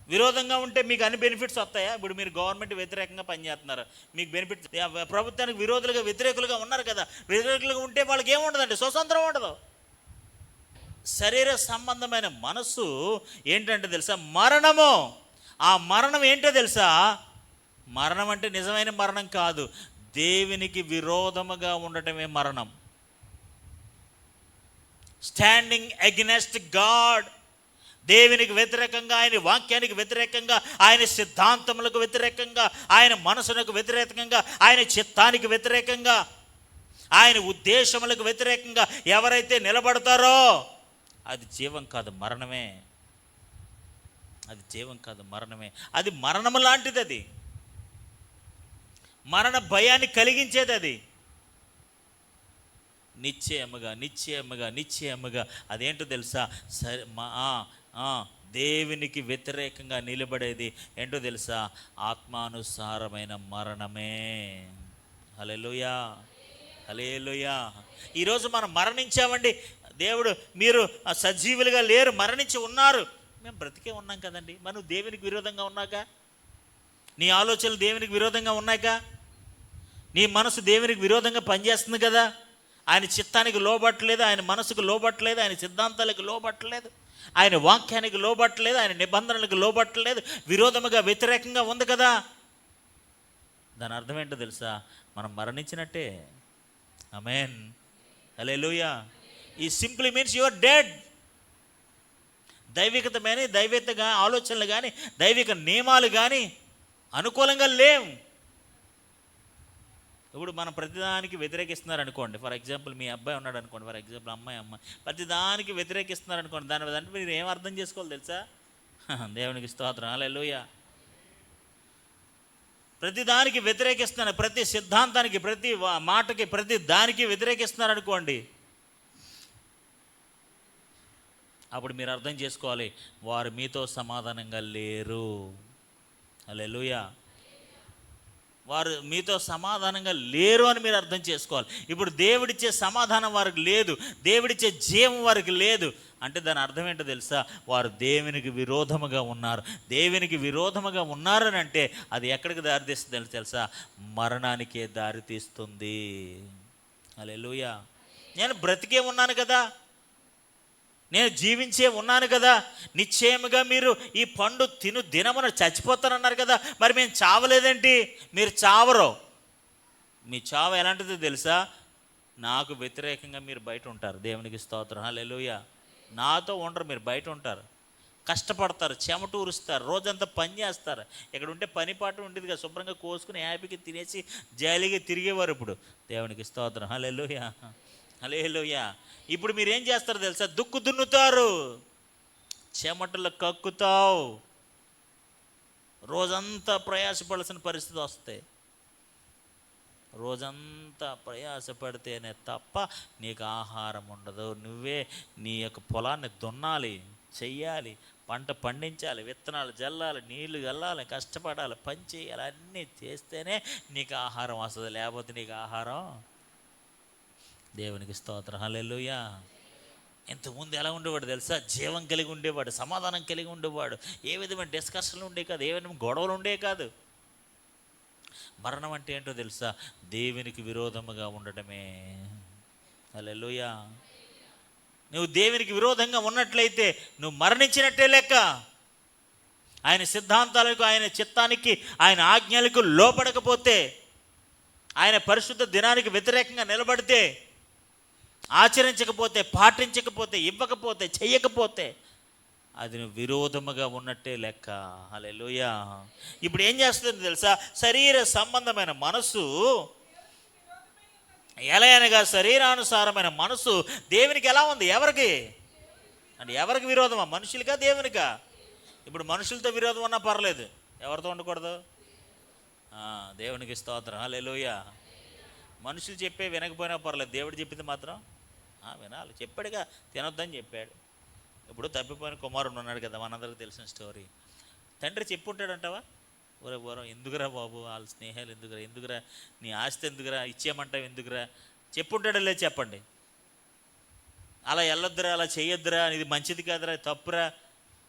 విరోధంగా ఉంటే మీకు అన్ని బెనిఫిట్స్ వస్తాయా? ఇప్పుడు మీరు గవర్నమెంట్ వ్యతిరేకంగా పనిచేస్తున్నారు, మీకు బెనిఫిట్స్. ప్రభుత్వానికి విరోధులుగా వ్యతిరేకులుగా ఉన్నారు కదా, వ్యతిరేకులుగా ఉంటే వాళ్ళకి ఏముండదండి, స్వతంత్రం ఉండదు. శరీర సంబంధమైన మనసు ఏంటంటే తెలుసా? మరణము. ఆ మరణం ఏంటో తెలుసా? మరణం అంటే నిజమైన మరణం కాదు, దేవునికి విరోధముగా ఉండటమే మరణం. స్టాండింగ్ అగెనెస్ట్ గాడ్, దేవునికి వ్యతిరేకంగా, ఆయన వాక్యానికి వ్యతిరేకంగా, ఆయన సిద్ధాంతములకు వ్యతిరేకంగా, ఆయన మనసునకు వ్యతిరేకంగా, ఆయన చిత్తానికి వ్యతిరేకంగా, ఆయన ఉద్దేశములకు వ్యతిరేకంగా ఎవరైతే నిలబడతారో అది జీవం కాదు, మరణమే. అది జీవం కాదు, మరణమే. అది మరణము లాంటిది. అది మరణ భయాన్ని కలిగించేది. అది నిశ్చయముగా నిశ్చయముగా నిశ్చయముగా అదేంటో తెలుసా? సరే, దేవునికి వ్యతిరేకంగా నిలబడేది ఏంటో తెలుసా? ఆత్మానుసారమైన మరణమే. హల్లెలూయా, హల్లెలూయా. ఈరోజు మనం మరణించామండి. దేవుడు మీరు సజీవులుగా లేరు, మరణించి ఉన్నారు. మేము బ్రతికే ఉన్నాం కదండి. మనం దేవునికి విరోధంగా ఉన్నాక, నీ ఆలోచనలు దేవునికి విరోధంగా ఉన్నాక, నీ మనసు దేవునికి విరోధంగా పనిచేస్తుంది కదా. ఆయన చిత్తానికి లోబట్టలేదు, ఆయన మనసుకు లోబట్టలేదు, ఆయన సిద్ధాంతాలకు లోబట్టలేదు, ఆయన వాక్యానికి లోబట్టలేదు, ఆయన నిబంధనలకు లోబట్టలేదు, విరోధముగా వ్యతిరేకంగా ఉంది కదా. దాని అర్థం ఏంటో తెలుసా? మనం మరణించినట్టే. Amen, hallelujah. ఈ simply means you are dead. దైవికతమైన దైవిక ఆలోచనలు కానీ, దైవిక నియమాలు కానీ అనుకూలంగా లేవు. ఇప్పుడు మనం ప్రతిదానికి వ్యతిరేకిస్తున్నారు అనుకోండి. ఫర్ ఎగ్జాంపుల్ మీ అబ్బాయి ఉన్నాడు అనుకోండి, ఫర్ ఎగ్జాంపుల్ అమ్మాయి ప్రతిదానికి వ్యతిరేకిస్తున్నారు అనుకోండి. దాన్ని మీరు ఏం అర్థం చేసుకోవాలి తెలుసా? దేవునికి స్తోత్రం, హల్లెలూయా. ప్రతిదానికి వ్యతిరేకిస్తున్నారు, ప్రతి సిద్ధాంతానికి, ప్రతి మాటకి, ప్రతి దానికి వ్యతిరేకిస్తున్నారు అనుకోండి. అప్పుడు మీరు అర్థం చేసుకోవాలి, వారు మీతో సమాధానంగా లేరు. హల్లెలూయా. వారు మీతో సమాధానంగా లేరు అని మీరు అర్థం చేసుకోవాలి. ఇప్పుడు దేవుడిచ్చే సమాధానం వారికి లేదు, దేవుడిచ్చే జీవం వారికి లేదు అంటే దాని అర్థం ఏంటో తెలుసా? వారు దేవునికి విరోధముగా ఉన్నారు. దేవునికి విరోధముగా ఉన్నారని అంటే అది ఎక్కడికి దారితీస్తుంది తెలుసా? మరణానికే దారితీస్తుంది. హల్లెలూయా. నేను బ్రతికే ఉన్నాను కదా, నేను జీవించే ఉన్నాను కదా. నిశ్చయముగా మీరు ఈ పండు తిను దినమున చచ్చిపోతారన్నారు కదా. మరి మేము చావలేదేంటి? మీరు చావరు. మీ చావు ఎలాంటిదో తెలుసా? నాకు వ్యతిరేకంగా మీరు బయట ఉంటారు. దేవునికి స్తోత్రం, హల్లెలూయా. నాతో ఉండరు, మీరు బయట ఉంటారు, కష్టపడతారు, చెమటూరుస్తారు, రోజంతా పని చేస్తారు. ఇక్కడ ఉంటే పని పాట ఉండేది కదా, శుభ్రంగా కోసుకుని హ్యాపీగా తినేసి జాలీగా తిరిగేవారు. ఇప్పుడు దేవునికి స్తోత్రం, హల్లెలూయా, హల్లెలూయా. ఇప్పుడు మీరు ఏం చేస్తారు తెలుసా? దుక్కు దున్నుతారు, చెమటలు కక్కుతావు, రోజంతా ప్రయాసపడాల్సిన పరిస్థితి వస్తాయి. రోజంతా ప్రయాసపడితేనే తప్ప నీకు ఆహారం ఉండదు. నువ్వే నీ యొక్క పొలాన్ని దున్నాలి, చెయ్యాలి, పంట పండించాలి, విత్తనాలు జల్లాలి, నీళ్లు జల్లాలి, కష్టపడాలి, పని చేయాలి. అన్నీ చేస్తేనే నీకు ఆహారం వస్తుంది, లేకపోతే నీకు ఆహారం. దేవునికి స్తోత్రం, హల్లెలూయా. ఇంతకుముందు ఎలా ఉండేవాడు తెలుసా? జీవం కలిగి ఉండేవాడు, సమాధానం కలిగి ఉండేవాడు. ఏ విధమైన డిస్కషన్లు ఉండే కాదు, ఏ విధమైన గొడవలు ఉండే కాదు. మరణం అంటే ఏంటో తెలుసా? దేవునికి విరోధముగా ఉండటమే. హల్లెలూయా. నువ్వు దేవునికి విరోధంగా ఉన్నట్లయితే నువ్వు మరణించినట్టే లెక్క. ఆయన సిద్ధాంతాలకు, ఆయన చిత్తానికి, ఆయన ఆజ్ఞలకు లోపడకపోతే, ఆయన పరిశుద్ధ దినానికి వ్యతిరేకంగా నిలబడితే, ఆచరించకపోతే, పాటించకపోతే, ఇవ్వకపోతే, చెయ్యకపోతే అది నువ్వు విరోధముగా ఉన్నట్టే లెక్క. హల్లెలూయా. ఇప్పుడు ఏం చేస్తుంది తెలుసా? శరీర సంబంధమైన మనసు ఎలా అనగా శరీరానుసారమైన మనసు దేవునికి ఎలా ఉంది? ఎవరికి అంటే ఎవరికి విరోధమా? మనుషులకా, దేవునికా? ఇప్పుడు మనుషులతో విరోధం ఉన్నా పర్లేదు, ఎవరితో ఉండకూడదు? దేవునికి స్తోత్రం, హల్లెలూయా. మనుషులు చెప్పే వినకపోయినా పర్లేదు, దేవుడు చెప్పింది మాత్రం వినాలి. చెప్పాడుగా, తినొద్దని చెప్పాడు. ఇప్పుడు తప్పిపోయిన కుమారుడు ఉన్నాడు కదా, మనందరికీ తెలిసిన స్టోరీ. తండ్రి చెప్పుంటాడంటావా? ఊరం ఎందుకురా బాబు, వాళ్ళ స్నేహాలు ఎందుకురా, నీ ఆస్తి ఎందుకురా, ఇచ్చేయమంటావు ఎందుకురా? చెప్పుంటాడో లేదు చెప్పండి. అలా వెళ్ళొద్దురా, అలా చేయొద్దురా, ఇది మంచిది కాదురా, తప్పురా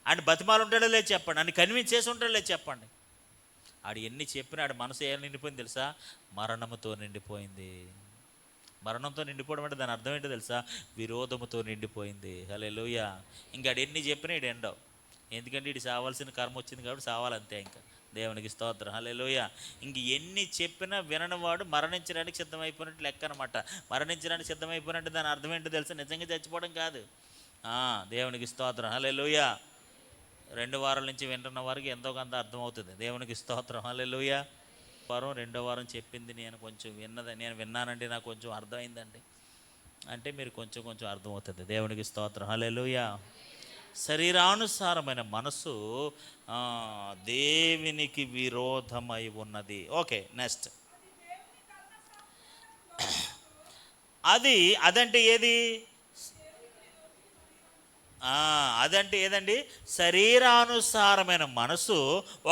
అని బతిమాలు ఉంటాడో లేదు చెప్పండి, అని కన్విన్స్ చేసి ఉంటాడో లేదు చెప్పండి. ఆడు ఎన్ని చెప్పినా ఆడు మనసు ఏం నిండిపోయింది తెలుసా? మరణముతో నిండిపోయింది. మరణంతో నిండిపోవడం అంటే దాని అర్థం ఏంటో తెలుసా? విరోధముతో నిండిపోయింది. హల్లెలూయా. ఇంకాడు ఎన్ని చెప్పినా ఇడు ఎండవు. ఎందుకంటే ఇటు సావాల్సిన కర్మ వచ్చింది కాబట్టి సావాలంతే. ఇంకా దేవునికి స్తోత్రం, హల్లెలూయా. ఇంక ఎన్ని చెప్పినా విననివాడు మరణించడానికి సిద్ధమైపోయినట్టు లెక్క అనమాట. మరణించడానికి సిద్ధమైపోయినట్టు దాని అర్థం ఏంటో తెలుసా? నిజంగా చచ్చిపోవడం కాదు. దేవునికి స్తోత్రం, హల్లెలూయా. 2 వారాల నుంచి వింటున్న వారికి ఎంతో కొంత అర్థమవుతుంది. దేవునికి స్తోత్రం. హల్లెలూయా. రెండో వారం చెప్పింది నేను కొంచెం నేను విన్నానండి, నాకు కొంచెం అర్థమైందండి అంటే మీరు కొంచెం కొంచెం అర్థమవుతుంది. దేవునికి స్తోత్రం. హల్లెలూయా. శరీరానుసారమైన మనసు దేవునికి విరోధమై ఉన్నది. Okay, next. అదంటే ఏది? అదంటే ఏదండి? శరీరానుసారమైన మనసు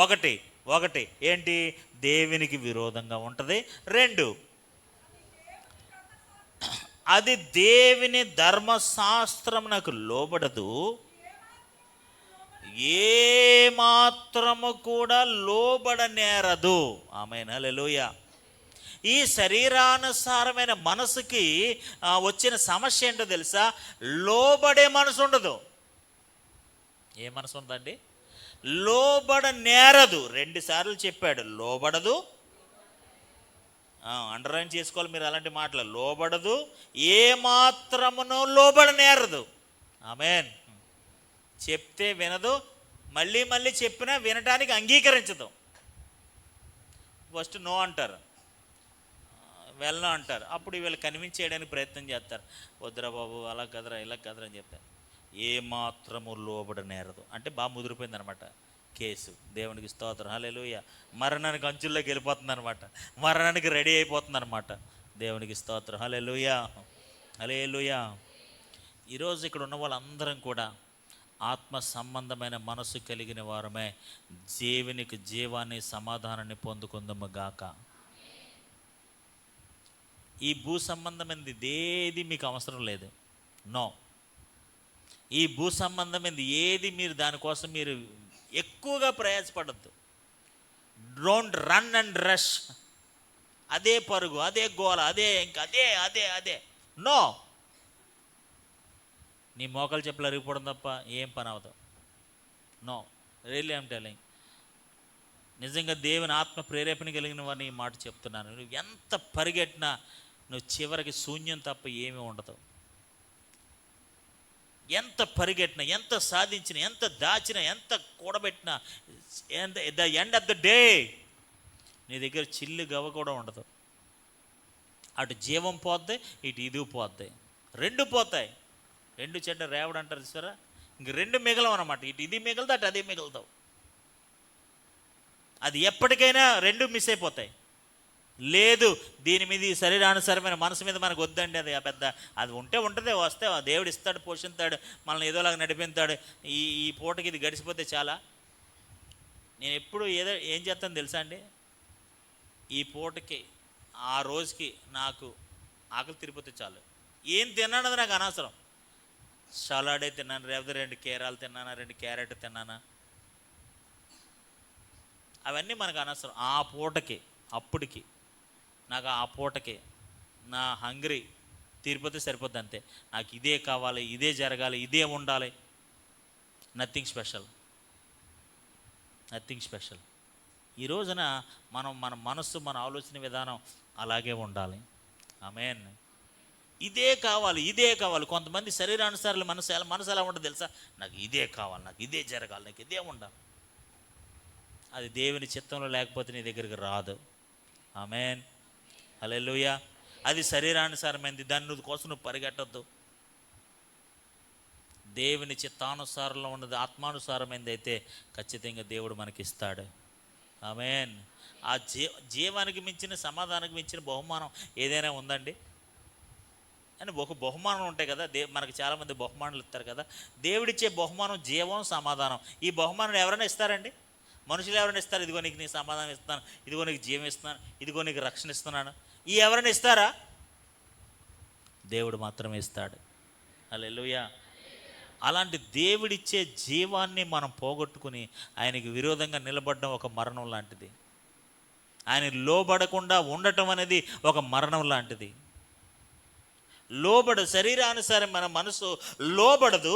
ఒకటి ఏంటి? దేవునికి విరోధంగా ఉంటుంది. 2, అది దేవుని ధర్మశాస్త్రమునకు లోబడదు, ఏ మాత్రము కూడా లోబడనేరదు. ఆమేన్. హల్లెలూయా. ఈ శరీరానుసారమైన మనసుకి వచ్చిన సమస్య ఏంటో తెలుసా? లోబడే మనసు ఉండదు. ఏ మనసు ఉందండి? లోబడనేరదు. 2 సార్లు చెప్పాడు, లోబడదు. అండర్లైన్ చేసుకోవాలి మీరు అలాంటి మాటలు. లోబడదు, ఏ మాత్రమునో లోబడనేరదు. ఆమేన్. చెప్తే వినదు, మళ్ళీ మళ్ళీ చెప్పినా వినటానికి అంగీకరించదు. ఫస్ట్ నో అంటారు, వెళ్ళను అంటారు. అప్పుడు వీళ్ళు కన్విన్స్ చేయడానికి ప్రయత్నం చేస్తారు. వద్దురా బాబు, అలా కదరా, ఇలా కదరా అని చెప్తారు. ఏ మాత్రము లోబడనేరదు అంటే బాగా ముదిరిపోయింది అనమాట కేసు. దేవునికి స్తోత్రం. హల్లెలూయా. మరణానికి అంచుల్లోకి వెళ్ళిపోతుంది అనమాట, మరణానికి రెడీ అయిపోతుంది అనమాట. దేవునికి స్తోత్రం. హల్లెలూయా. హల్లెలూయా. ఈరోజు ఇక్కడ ఉన్న వాళ్ళందరం కూడా ఆత్మ సంబంధమైన మనసు కలిగిన వారమే దేవునికి జీవాన్ని, సమాధానాన్ని పొందుకుందాము గాక. ఈ భూ సంబంధమైనది ఏది మీకు అవసరం లేదు. నో. ఈ భూ సంబంధమైనది ఏది మీరు దానికోసం మీరు ఎక్కువగా ప్రయాసపడద్దు. Don't run and rush. అదే పరుగు, అదే గోల, అదే ఇంకా అదే అదే అదే నో. నీ మోకాలు చెప్పులు అరిగిపోవడం తప్ప ఏం పని అవదు. No, really I'm telling. నిజంగా దేవుని ఆత్మ ప్రేరేపణ కలిగిన వారిని ఈ మాట చెప్తున్నాను. నువ్వు ఎంత పరిగెట్టినా నువ్వు చివరికి శూన్యం తప్ప ఏమీ ఉండదు. ఎంత పరిగెట్టినా, ఎంత సాధించినా, ఎంత దాచినా, ఎంత కూడబెట్టినా, the end of the day నీ దగ్గర చిల్లు గవ్వ కూడా ఉండదు. అటు జీవం పోద్ది, ఇటు ఇది పోద్ది. 2 పోతాయి. 2 చెడ్డ రేవడు అంటారు చూసారా? ఇంక 2 మిగలవు అనమాట. ఇటు ఇది మిగలదు, అటు అదే మిగులుతావు. అది ఎప్పటికైనా 2 మిస్ అయిపోతాయి. లేదు, దీని మీద ఈ శరీరానుసారమైన మనసు మీద మనకు వద్దండి, అది అది ఉంటే ఉంటుంది, వస్తే దేవుడు ఇస్తాడు, పోషిస్తాడు, మనల్ని ఏదోలాగా నడిపిస్తాడు. ఈ పూటకి ఇది గడిచిపోతే చాలా. నేను ఎప్పుడు ఏం చేస్తాను తెలుసా అండి? ఈ పూటకి ఆ రోజుకి నాకు ఆకలి తిరిగిపోతే చాలు. ఏం తిన్నానది నాకు అనవసరం. సలాడే తిన్నాను, లేకపోతే 2 కీరాలు తిన్నానా, 2 క్యారెట్ తిన్నానా, అవన్నీ మనకు అనవసరం. ఆ పూటకి, అప్పటికి నాకు ఆ పూటకి నా హంగ్రీ తీరిపోతే సరిపోద్ది అంతే. నాకు ఇదే కావాలి, ఇదే జరగాలి, ఇదే ఉండాలి. Nothing special, nothing special. ఈ రోజున మన మనస్సు, మన ఆలోచన విధానం అలాగే ఉండాలి. ఆమేన్. ఇదే కావాలి, ఇదే కావాలి. కొంతమంది శరీరానుసారాలు మనసు ఎలా ఉంటుంది తెలుసా? నాకు ఇదే కావాలి, నాకు ఇదే జరగాలి, నాకు ఇదే ఉండాలి. అది దేవుని చిత్తంలో లేకపోతే నీ దగ్గరికి రాదు. ఆమేన్. హల్లెలూయా. అది శరీరానుసారమైంది, దాని కోసం నువ్వు పరిగెట్టద్దు. దేవుని చిత్తానుసారంలో ఉన్నది, ఆత్మానుసారమైంది అయితే ఖచ్చితంగా దేవుడు మనకి ఇస్తాడు. ఆమేన్. ఆ జీవానికి మించిన, సమాధానానికి మించిన బహుమానం ఏదైనా ఉందండి? అని ఒక బహుమానం ఉంటాయి కదా, మనకు చాలామంది బహుమానాలు ఇస్తారు కదా. దేవుడిచ్చే బహుమానం జీవం, సమాధానం. ఈ బహుమానం ఎవరైనా ఇస్తారండి? మనుషులు ఎవరైనా ఇస్తారు? ఇదిగో నీకు నీ సమాధానం ఇస్తున్నాను, ఇదిగో నీకు జీవం ఇస్తున్నాను, ఇదిగో నీకు రక్షణ ఇస్తున్నాను. ఈ ఎవరైనా ఇస్తారా? దేవుడు మాత్రమే ఇస్తాడు. హల్లెలూయా. అలాంటి దేవుడిచ్చే జీవాన్ని మనం పోగొట్టుకుని ఆయనకి విరోధంగా నిలబడడం ఒక మరణం లాంటిది. ఆయన లోబడకుండా ఉండటం అనేది ఒక మరణం లాంటిది. శరీరానుసారం మన మనసు లోబడదు,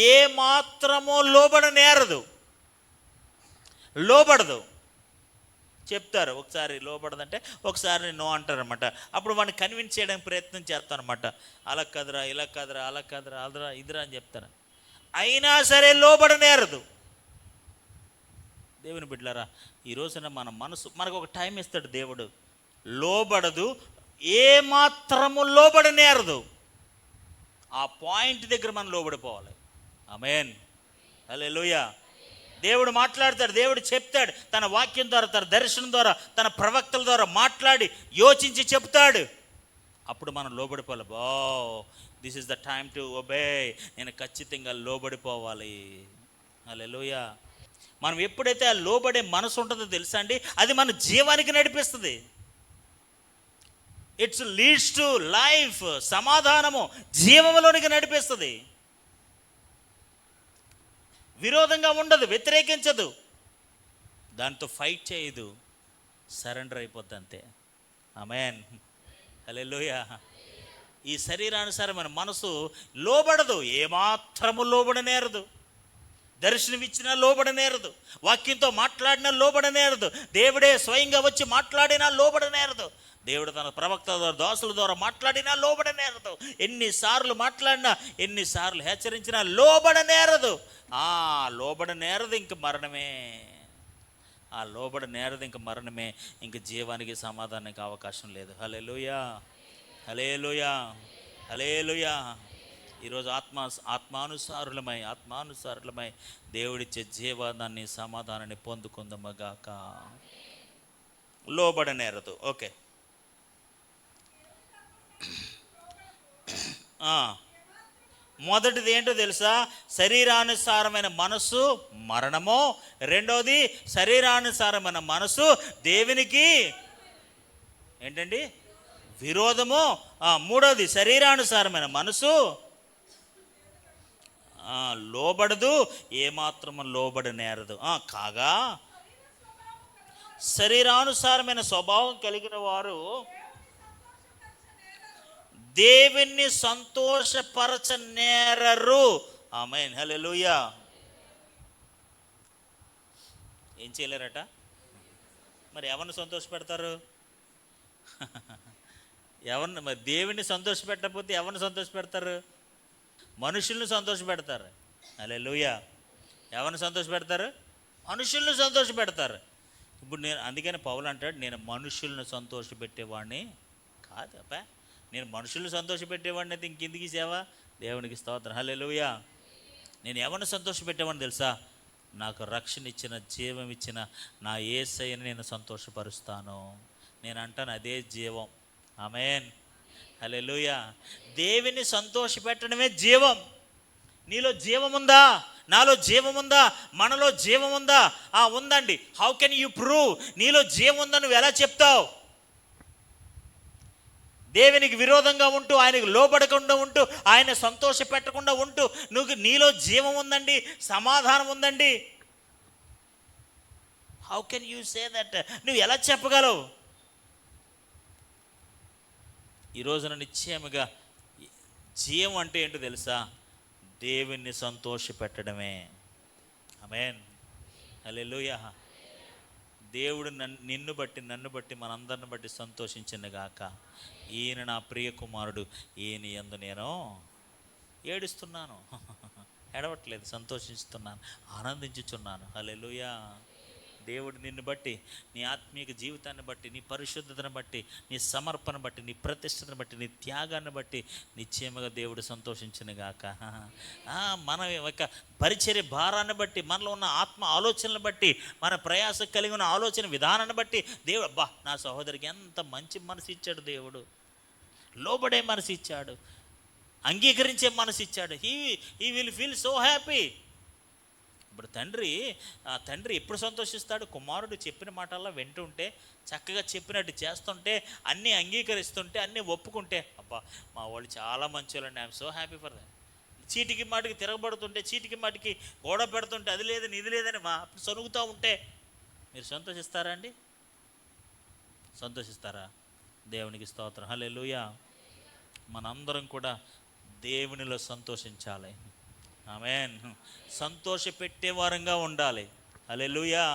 ఏ మాత్రమో లోబడనేరదు. లోబడదు. చెప్తారు ఒకసారి లోబడదంటే, ఒకసారి నో అంటారనమాట. అప్పుడు వాడిని కన్విన్స్ చేయడానికి ప్రయత్నం చేస్తారనమాట. అలా కదరా, ఇలా కదరా, అలా కదరా, అదరా, ఇదిరా అని చెప్తారు. అయినా సరే లోబడనేరదు. దేవుని బిడ్డలారా, ఈ రోజున మన మనసు మనకు ఒక టైం ఇస్తాడు దేవుడు. లోబడదు, ఏమాత్రము లోబడనేరదు. ఆ పాయింట్ దగ్గర మనం లోబడిపోవాలి. ఆమేన్, హల్లెలూయా. దేవుడు మాట్లాడతాడు, దేవుడు చెప్తాడు, తన వాక్యం ద్వారా, తన దర్శనం ద్వారా, తన ప్రవక్తల ద్వారా మాట్లాడి యోచించి చెప్తాడు. అప్పుడు మనం లోబడిపోవాలి. This is the time to obey. నేను ఖచ్చితంగా లోబడిపోవాలి. హల్లెలూయా. మనం ఎప్పుడైతే ఆ లోబడే మనసు ఉంటుందో తెలుసా అండి, అది మన జీవానికి నడిపిస్తుంది. ఇట్స్ లీడ్స్ టు లైఫ్, సమాధానము, జీవములోనికి నడిపిస్తుంది. విరోధంగా ఉండదు, వ్యతిరేకించదు, దాంతో ఫైట్ చేయదు, సరెండర్ అయిపోద్ది అంతే. ఆమేన్, హల్లెలూయా. ఈ శరీరానుసారమైన మనసు లోబడదు, ఏమాత్రము లోబడనేరదు. దర్శనమిచ్చినా లోబడనేరదు, వాక్యంతో మాట్లాడినా లోబడనేరదు, దేవుడే స్వయంగా వచ్చి మాట్లాడినా లోబడనేరదు, దేవుడు తన ప్రవక్త ద్వారా, దాసుల ద్వారా మాట్లాడినా లోబడనేరదు. ఎన్నిసార్లు మాట్లాడినా, ఎన్నిసార్లు హెచ్చరించినా లోబడనేరదు. లోబడనేరదు, ఇంక మరణమే. ఆ లోబడనేరదు, ఇంక మరణమే. ఇంక జీవానికి, సమాధానానికి అవకాశం లేదు. హల్లెలూయా, హల్లెలూయా, హల్లెలూయా. ఈరోజు ఆత్మానుసారులమై దేవుడిచ్చే జీవాన్ని, సమాధానాన్ని పొందుకుందామగాక. లోబడనేరదు. ఓకే, మొదటిది ఏంటో తెలుసా? శరీరానుసారమైన మనసు మరణము. రెండోది, శరీరానుసారమైన మనసు దేవునికి ఏంటండి? విరోధము. మూడోది, శరీరానుసారమైన మనసు లోబడదు, ఏమాత్రము లోబడనేరదు. కాగా శరీరానుసారమైన స్వభావం కలిగిన వారు దేవుణ్ణి సంతోషపరచనేరరు. ఆమేన్, హల్లెలూయా. ఏం చేయలేరట? మరి ఎవరిని సంతోషపెడతారు? ఎవరిని? మరి దేవుణ్ణి సంతోషపెట్టకపోతే ఎవరిని సంతోషపెడతారు? మనుషుల్ని సంతోషపెడతారు. హల్లెలూయా. ఎవరిని సంతోషపెడతారు? మనుషుల్ని సంతోషపెడతారు. ఇప్పుడు అందుకని పౌలు అంటాడు, నేను మనుషుల్ని సంతోషపెట్టేవాడిని కాదు. అబ్బా, నేను మనుషుల్ని సంతోషపెట్టేవాడిని అయితే ఇంకెందుకు సేవ? దేవునికి స్తోత్రం, హల్లెలూయా. నేను ఎవరిని సంతోషపెట్టేవాడిని తెలుసా? నాకు రక్షణ ఇచ్చిన, జీవం ఇచ్చిన నా యేసయ్యని నేను సంతోషపరుస్తాను. నేను అంటాను, అదే జీవం. ఆమేన్, హల్లెలూయా. దేవుని సంతోషపెట్టడమే జీవం. నీలో జీవం ఉందా? నాలో జీవం ఉందా? మనలో జీవం ఉందా? ఉందండి. How can you prove? నీలో జీవం ఉందని నువ్వు ఎలా చెప్తావు? దేవునికి విరోధంగా ఉంటూ, ఆయనకు లోబడకుండా ఉంటూ, ఆయన సంతోష పెట్టకుండా ఉంటూ నీలో జీవం ఉందండి, సమాధానం ఉందండి. How can you say that? నువ్వు ఎలా చెప్పగలవు? ఈ రోజున నిశ్చయముగా జీవం అంటే ఏంటో తెలుసా? దేవుణ్ణి సంతోష పెట్టడమే. ఆమేన్, హల్లెలూయా. దేవుడు నిన్ను బట్టి, నన్ను బట్టి, మనందరిని బట్టి సంతోషించింది గాక. ఈయన నా ప్రియ కుమారుడు, ఈయన యందు నేను ఏడుస్తున్నాను, ఏడవట్లేదు, సంతోషిస్తున్నాను, ఆనందించుచున్నాను. హల్లెలూయా. దేవుడు నిన్ను బట్టి, నీ ఆత్మీయ జీవితాన్ని బట్టి, నీ పరిశుద్ధతను బట్టి, నీ సమర్పణ బట్టి, నీ ప్రతిష్టను బట్టి, నీ త్యాగాన్ని బట్టి నిశ్చయముగా దేవుడు సంతోషించును గాక. మన యొక్క పరిచర్య భారాన్ని బట్టి, మనలో ఉన్న ఆత్మ ఆలోచనలు బట్టి, మన ప్రయాస కలిగి ఉన్న ఆలోచన విధానాన్ని బట్టి దేవుడు, అబ్బా, నా సహోదరికి ఎంత మంచి మనసు ఇచ్చాడు దేవుడు. లోబడే మనసు ఇచ్చాడు, అంగీకరించే మనసు ఇచ్చాడు. He will feel so happy. ఇప్పుడు తండ్రి ఎప్పుడు సంతోషిస్తాడు? కుమారుడు చెప్పిన మాటల్లో వింటుంటే, చక్కగా చెప్పినట్టు చేస్తుంటే, అన్నీ అంగీకరిస్తుంటే, అన్నీ ఒప్పుకుంటే, అబ్బా, మా వాళ్ళు చాలా మంచోళ్ళండి, I'm so happy for that. చీటికి మాటికి తిరగబడుతుంటే, చీటికి మాటికి గోడ పెడుతుంటే, అది లేదని ఇది లేదని సొనుగుతూ ఉంటే మీరు సంతోషిస్తారా అండి? సంతోషిస్తారా? దేవునికి స్తోత్రం, హల్లెలూయా. మనందరం కూడా దేవునిలో సంతోషించాలి. ఆమేన్. సంతోషపెట్టే వారంగా ఉండాలి. హల్లెలూయా.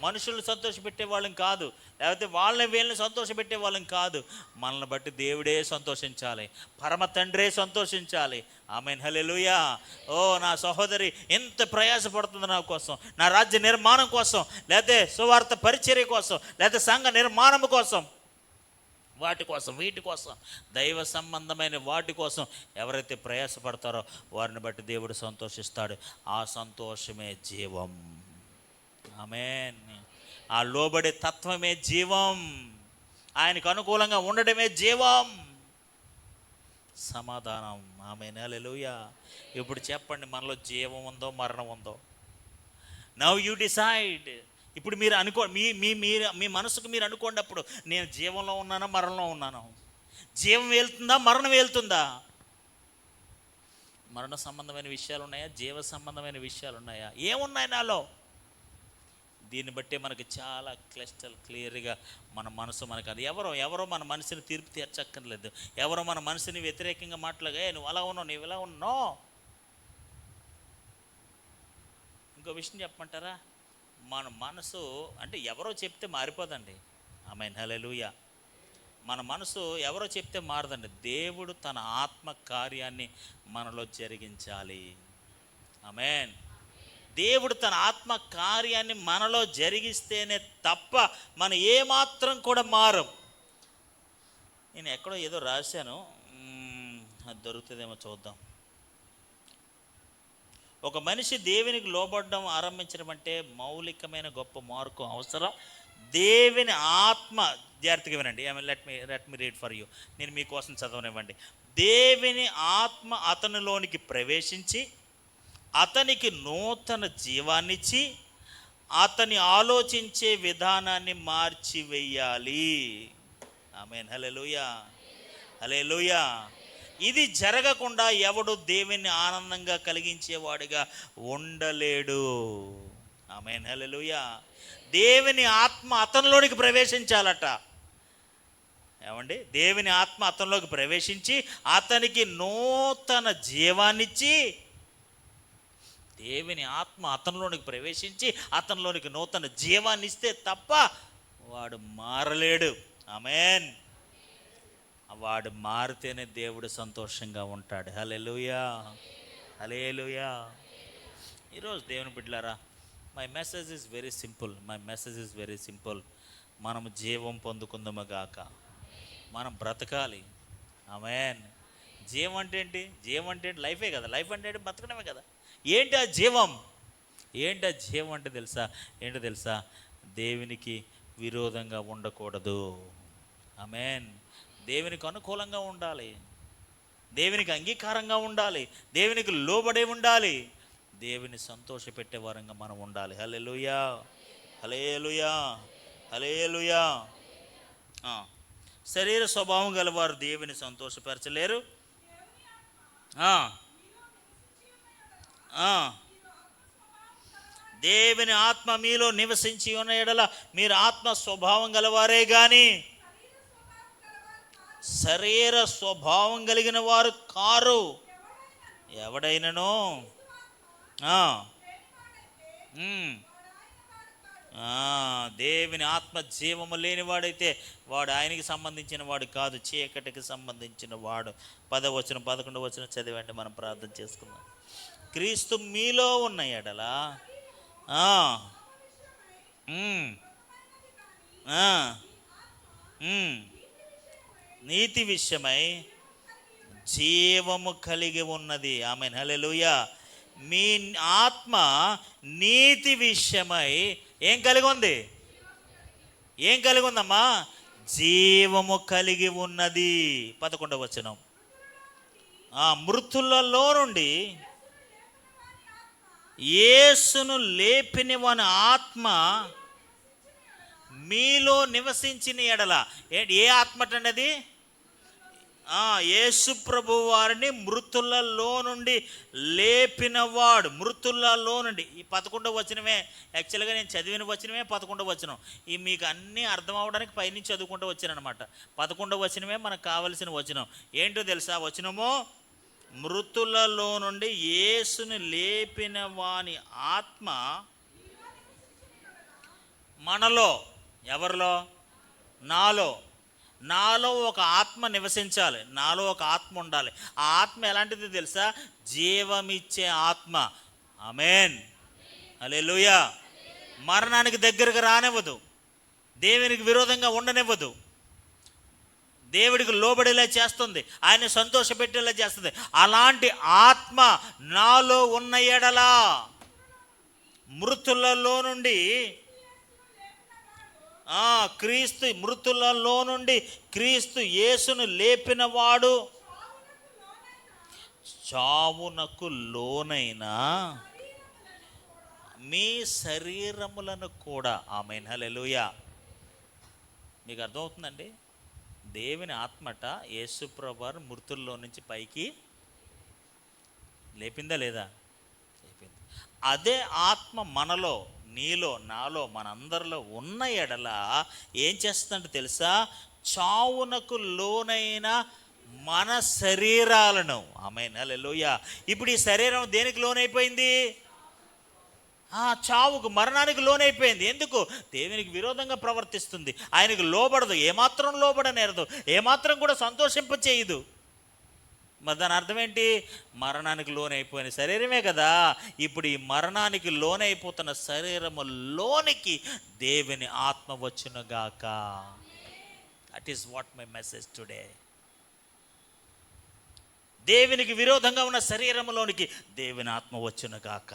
మనుషులను సంతోషపెట్టే వాళ్ళం కాదు, లేకపోతే వాళ్ళని వీళ్ళని సంతోషపెట్టే వాళ్ళం కాదు. మనల్ని బట్టి దేవుడే సంతోషించాలి, పరమ తండ్రే సంతోషించాలి. ఆమేన్, హల్లెలూయా. ఓ నా సహోదరి ఎంత ప్రయాసపడుతుంది నా కోసం, నా రాజ్య నిర్మాణం కోసం, లేకపోతే సువార్త పరిచర్య కోసం, లేకపోతే సంఘ నిర్మాణం కోసం, వాటి కోసం వీటి కోసం, దైవ సంబంధమైన వాటి కోసం ఎవరైతే ప్రయాసపడతారో వారిని బట్టి దేవుడు సంతోషిస్తాడు. ఆ సంతోషమే జీవం. ఆమేన్. ఆ లోబడే తత్వమే జీవం. ఆయనకు అనుకూలంగా ఉండడమే జీవం, సమాధానం. ఆమేన్, హల్లెలూయా. ఇప్పుడు చెప్పండి, మనలో జీవం ఉందో మరణం ఉందో? Now you decide. ఇప్పుడు మీరు మీ మనసుకు మీరు అనుకోండి, అప్పుడు నేను జీవంలో ఉన్నానా మరణంలో ఉన్నాను? జీవం వెళ్తుందా మరణం వెళ్తుందా? మరణ సంబంధమైన విషయాలు ఉన్నాయా, జీవ సంబంధమైన విషయాలు ఉన్నాయా? ఏమున్నాయి నాలో? దీన్ని బట్టే మనకి చాలా క్లియర్గా మన మనసు మనకు అది ఎవరో మన మనసుని తీర్పు తీర్చక్కర్లేదు. ఎవరో మన మనసుని వ్యతిరేకంగా మాట్లాగా నువ్వు అలా ఉన్నావు, నువ్వు ఇలా ఉన్నావు. ఇంకో విషయం చెప్పమంటారా? మన మనసు అంటే ఎవరో చెప్తే మారిపోదండి. ఆమేన్, హల్లెలూయా. మన మనసు ఎవరో చెప్తే మారదండి. దేవుడు తన ఆత్మ కార్యాన్ని మనలో జరిగించాలి. ఆమేన్. దేవుడు తన ఆత్మ కార్యాన్ని మనలో జరిగిస్తేనే తప్ప మనం ఏమాత్రం కూడా మారం. నేను ఎక్కడో ఏదో రాశాను, అది దొరుకుతుందేమో చూద్దాం. ఒక మనిషి దేవునికి లోబడడం ఆరంభించడం అంటే మౌలికమైన గొప్ప మార్పు అవసరం. దేవుని ఆత్మ, జాగ్రత్తగా వినండి, let me read for you. నేను మీకోసం చదవనివ్వండి. దేవుని ఆత్మ అతనిలోనికి ప్రవేశించి అతనికి నూతన జీవాన్నిచ్చి అతని ఆలోచించే విధానాన్ని మార్చివేయాలి. ఆమేన్, హల్లెలూయా, హల్లెలూయా. ఇది జరగకుండా ఎవడు దేవుని ఆనందంగా కలిగించేవాడిగా ఉండలేడు. ఆమేన్, హల్లెలూయా. దేవుని ఆత్మ అతనిలోనికి ప్రవేశించాలట. ఏమండి? దేవుని ఆత్మ అతనిలోకి ప్రవేశించి అతనికి నూతన జీవాన్నిచ్చి, దేవుని ఆత్మ అతనిలోనికి ప్రవేశించి అతనిలోనికి నూతన జీవాన్ని ఇస్తే తప్ప వాడు మారలేడు. ఆమేన్. వాడు మారితేనే దేవుడు సంతోషంగా ఉంటాడు. హల్లెలూయా, హల్లెలూయా. ఈరోజు దేవుని బిడ్డలారా, my message is very simple. మనం జీవం పొందుకుందాము గాక. మనం బ్రతకాలి. ఆమేన్. జీవం అంటే ఏంటి? జీవం అంటే ఏంటి? లైఫే కదా. లైఫ్ అంటే ఏంటి? బ్రతకడమే కదా. ఏంటి ఆ జీవం? అంటే ఏంటో తెలుసా? దేవునికి విరోధంగా ఉండకూడదు. ఆమేన్. దేవునికి అనుకూలంగా ఉండాలి, దేవునికి అంగీకారంగా ఉండాలి, దేవునికి లోబడే ఉండాలి, దేవుని సంతోషపెట్టే వారంగా మనం ఉండాలి. హల్లెలూయా, హల్లెలూయా, హల్లెలూయా. శరీర స్వభావం గలవారు దేవుని సంతోషపరచలేరు. దేవుని ఆత్మ మీలో నివసించి ఉన్న ఎడల మీరు ఆత్మ స్వభావం గలవారే గాని శరీర స్వభావం కలిగిన వారు కారు. ఎవడైనను దేవుని ఆత్మ జీవము లేనివాడైతే వాడు ఆయనకి సంబంధించిన వాడు కాదు, చీకటికి సంబంధించిన వాడు. 10వ వచనం 11వ వచనం చదివండి, మనం ప్రార్థన చేసుకుందాం. క్రీస్తు మీలో ఉన్న ఎడల నీతి విషయమై జీవము కలిగి ఉన్నది. ఆమేన్, హల్లెలూయా. మీ ఆత్మ నీతి విషయమై ఏం కలిగి ఉంది? ఏం కలిగి ఉందమ్మా? జీవము కలిగి ఉన్నది. 11వ వచనం. మృతులలో నుండి యేసును లేపిన వాని ఆత్మ మీలో నివసించిన ఎడల. ఏ ఆత్మ అండి? యేసు ప్రభు వారిని మృతులలో నుండి లేపినవాడు. మృతులలో నుండి. ఈ 11వ వచనమే యాక్చువల్గా నేను చదివిన వచనమే 11వ వచనం. ఈ మీకు అన్నీ అర్థం అవడానికి పైనుంచి చదువుకుంటూ వచ్చానమాట. 11వ వచనమే మనకు కావలసిన వచనం. ఏంటో తెలుసా వచనము? మృతులలో నుండి యేసుని లేపిన వాని ఆత్మ మనలో. ఎవరిలో? నాలో ఒక ఆత్మ నివసించాలి, నాలో ఒక ఆత్మ ఉండాలి. ఆ ఆత్మ ఎలాంటిది తెలుసా? జీవమిచ్చే ఆత్మ. ఆమేన్, హల్లెలూయా. మరణానికి దగ్గరకు రానివ్వదు, దేవునికి విరోధంగా ఉండనివ్వదు, దేవుడికి లోబడేలా చేస్తుంది, ఆయన సంతోషపెట్టేలా చేస్తుంది. అలాంటి ఆత్మ నాలో ఉన్న ఎడలా మృతులలో నుండి మృతులలో నుండి క్రీస్తు యేసును లేపినవాడు చావునకు లోనైన మీ శరీరములను కూడా. ఆమేన్, హల్లెలూయా. మీకు అర్థమవుతుందండి? దేవుని ఆత్మట యేసుప్రభువారు మృతుల్లో నుంచి పైకి లేపిందా లేదా? లేపింది. అదే ఆత్మ మనలో, నీలో, నాలో, మనందరిలో ఉన్న ఎడల ఏం చేస్తుందంటే తెలుసా? చావునకు లోనైన మన శరీరాలను. ఆమేన్, హల్లెలూయా. ఇప్పుడు ఈ శరీరం దేనికి లోనైపోయింది? చావుకు, మరణానికి లోనైపోయింది. ఎందుకు? దేవునికి విరోధంగా ప్రవర్తిస్తుంది, ఆయనకు లోబడదు, ఏమాత్రం లోబడనేరదు, ఏమాత్రం కూడా సంతోషింప చేయదు. మరి దాని అర్థం ఏంటి? మరణానికి లోనైపోయిన శరీరమే కదా. ఇప్పుడు ఈ మరణానికి లోనైపోతున్న శరీరములోనికి దేవుని ఆత్మ వచ్చునుగాక. That is what my message today. దేవునికి విరోధంగా ఉన్న శరీరములోనికి దేవుని ఆత్మ వచ్చునుగాక.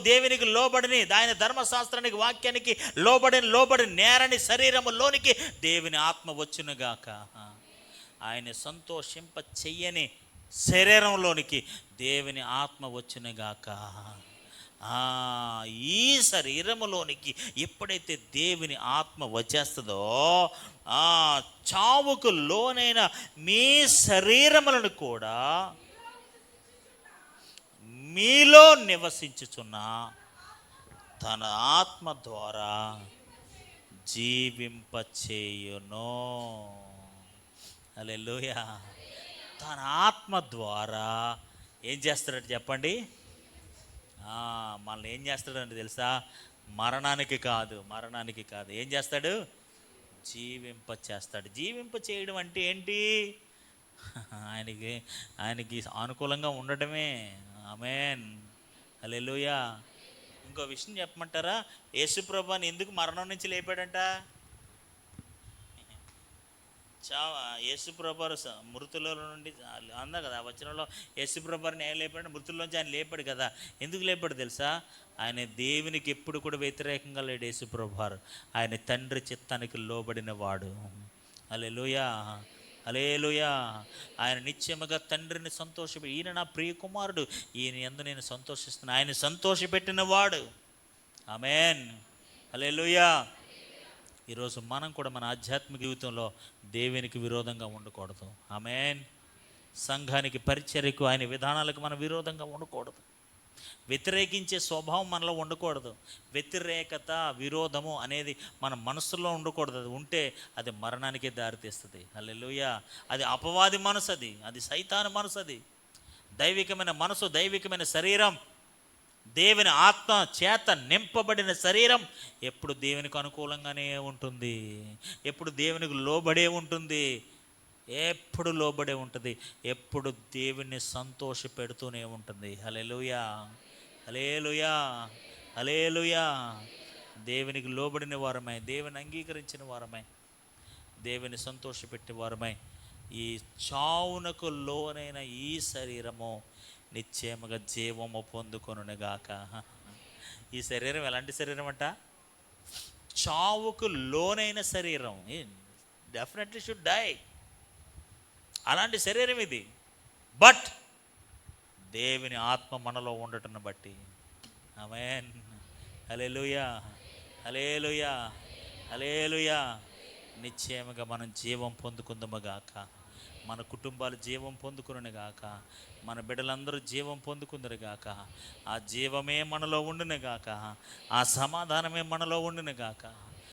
దేవునికి లోబడిని, ఆయన ధర్మశాస్త్రానికి, వాక్యానికి లోబడి నేరని శరీరములోనికి దేవుని ఆత్మ వచ్చునుగాక. ఆయన సంతోషింప చెయ్యని శరీరంలోనికి దేవుని ఆత్మ వచ్చునుగాక. ఈ శరీరములోనికి ఎప్పుడైతే దేవుని ఆత్మ వచ్చేస్తుందో, చావుకు లోనైన మీ శరీరములను కూడా మీలో నివసించుచున్న తన ఆత్మ ద్వారా జీవింపచేయును. హల్లెలూయా. తన ఆత్మ ద్వారా ఏం చేస్తాడంటే చెప్పండి? మనల్ని ఏం చేస్తాడంటే తెలుసా? మరణానికి కాదు, ఏం చేస్తాడు? జీవింప చేస్తాడు. జీవింప చేయడం అంటే ఏంటి? ఆయనకి అనుకూలంగా ఉండటమే. ఆమేన్, హల్లెలూయా. ఇంకో విషయం చెప్పమంటారా? యేసుప్రభుని ఎందుకు మరణం నుంచి లేపాడంట? యేసుప్రభువారు మృతుల నుండి అందా కదా వచనంలో. యేసుప్రభువారిని ఏం లేపాడు? మృతుల్లోంచి ఆయన లేపాడు కదా. ఎందుకు లేపాడు తెలుసా? ఆయన దేవునికి ఎప్పుడు కూడా వ్యతిరేకంగా లేడు యేసుప్రభువారు. ఆయన తండ్రి చిత్తానికి లోబడిన వాడు. హల్లెలూయా, హల్లెలూయా. ఆయన నిత్యముగా తండ్రిని ఈయన నా ప్రియ కుమారుడు, ఈయన యందు నేను సంతోషిస్తున్నాను. ఆయన సంతోషపెట్టిన వాడు. ఆమేన్, హల్లెలూయా. ఈరోజు మనం కూడా మన ఆధ్యాత్మిక జీవితంలో దేవునికి విరోధంగా ఉండకూడదు. ఆమేన్. సంఘానికి, పరిచర్యకు, ఆయన విధానాలకు మనం విరోధంగా ఉండకూడదు. వ్యతిరేకించే స్వభావం మనలో ఉండకూడదు. వ్యతిరేకత, విరోధము అనేది మన మనసులో ఉండకూడదు. అది ఉంటే అది మరణానికే దారితీస్తుంది. హల్లెలూయా. అది అపవాది మనసు, అది సైతాను మనసు. అది దైవికమైన మనసు, దైవికమైన శరీరం, దేవుని ఆత్మ చేత నింపబడిన శరీరం ఎప్పుడు దేవునికి అనుకూలంగానే ఉంటుంది, ఎప్పుడు దేవునికి లోబడే ఉంటుంది, ఎప్పుడు లోబడే ఉంటుంది, ఎప్పుడు దేవుని సంతోష పెడుతూనే ఉంటుంది. హల్లెలూయా, హల్లెలూయా, హల్లెలూయా. దేవునికి లోబడిన వారమై, దేవుని అంగీకరించిన వారమై, దేవుని సంతోషపెట్టే వారమై ఈ చావునకు లోనైన ఈ శరీరము నిశ్చయముగా జీవము పొందుకొనుగాక. ఈ శరీరం ఎలాంటి శరీరం అంట? చావుకు లోనైన శరీరం. Definitely should die. అలాంటి శరీరం ఇది. బట్ దేవుని ఆత్మ మనలో ఉండటం బట్టి. ఆమేన్, హల్లెలూయా, హల్లెలూయా, హల్లెలూయా. నిశ్చయముగా మనం జీవం పొందుకుందాముగాక. మన కుటుంబాలు జీవం పొందుకునుగాక. మన బిడ్డలందరూ జీవం పొందుకుందరుగాక. ఆ జీవమే మనలో ఉండునుగాక. ఆ సమాధానమే మనలో ఉండునుగాక.